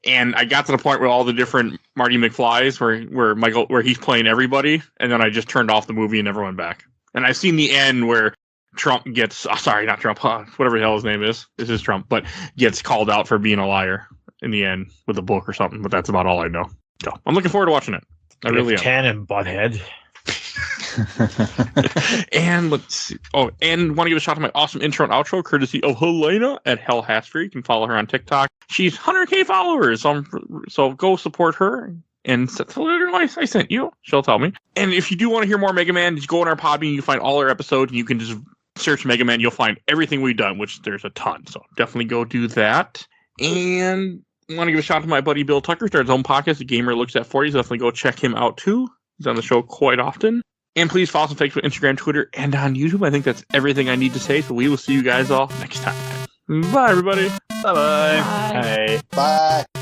and I got to the point where all the different Marty McFlys, where he's playing everybody, and then I just turned off the movie and never went back. And I've seen the end where Trump gets, sorry, not Trump, whatever the hell his name is. This is Trump, but gets called out for being a liar in the end with a book or something. But that's about all I know. So I'm looking forward to watching it. I really am. Canon, butthead. And let's see. Oh, and want to give a shout out to my awesome intro and outro, courtesy of Helena at Hell Hasfree. You can follow her on TikTok. She's 100K followers, so go support her. And tell her I sent you. She'll tell me. And if you do want to hear more Mega Man, just go on our Podbean. You can find all our episodes, and you can just search Mega Man. You'll find everything we've done, which there's a ton. So definitely go do that. And I want to give a shout out to my buddy Bill Tucker. Started his own podcast, The Gamer Looks at 40s. Definitely go check him out too. He's on the show quite often. And please follow us on Facebook, Instagram, Twitter, and on YouTube. I think that's everything I need to say. So we will see you guys all next time. Bye, everybody. Bye-bye. Hey. Bye.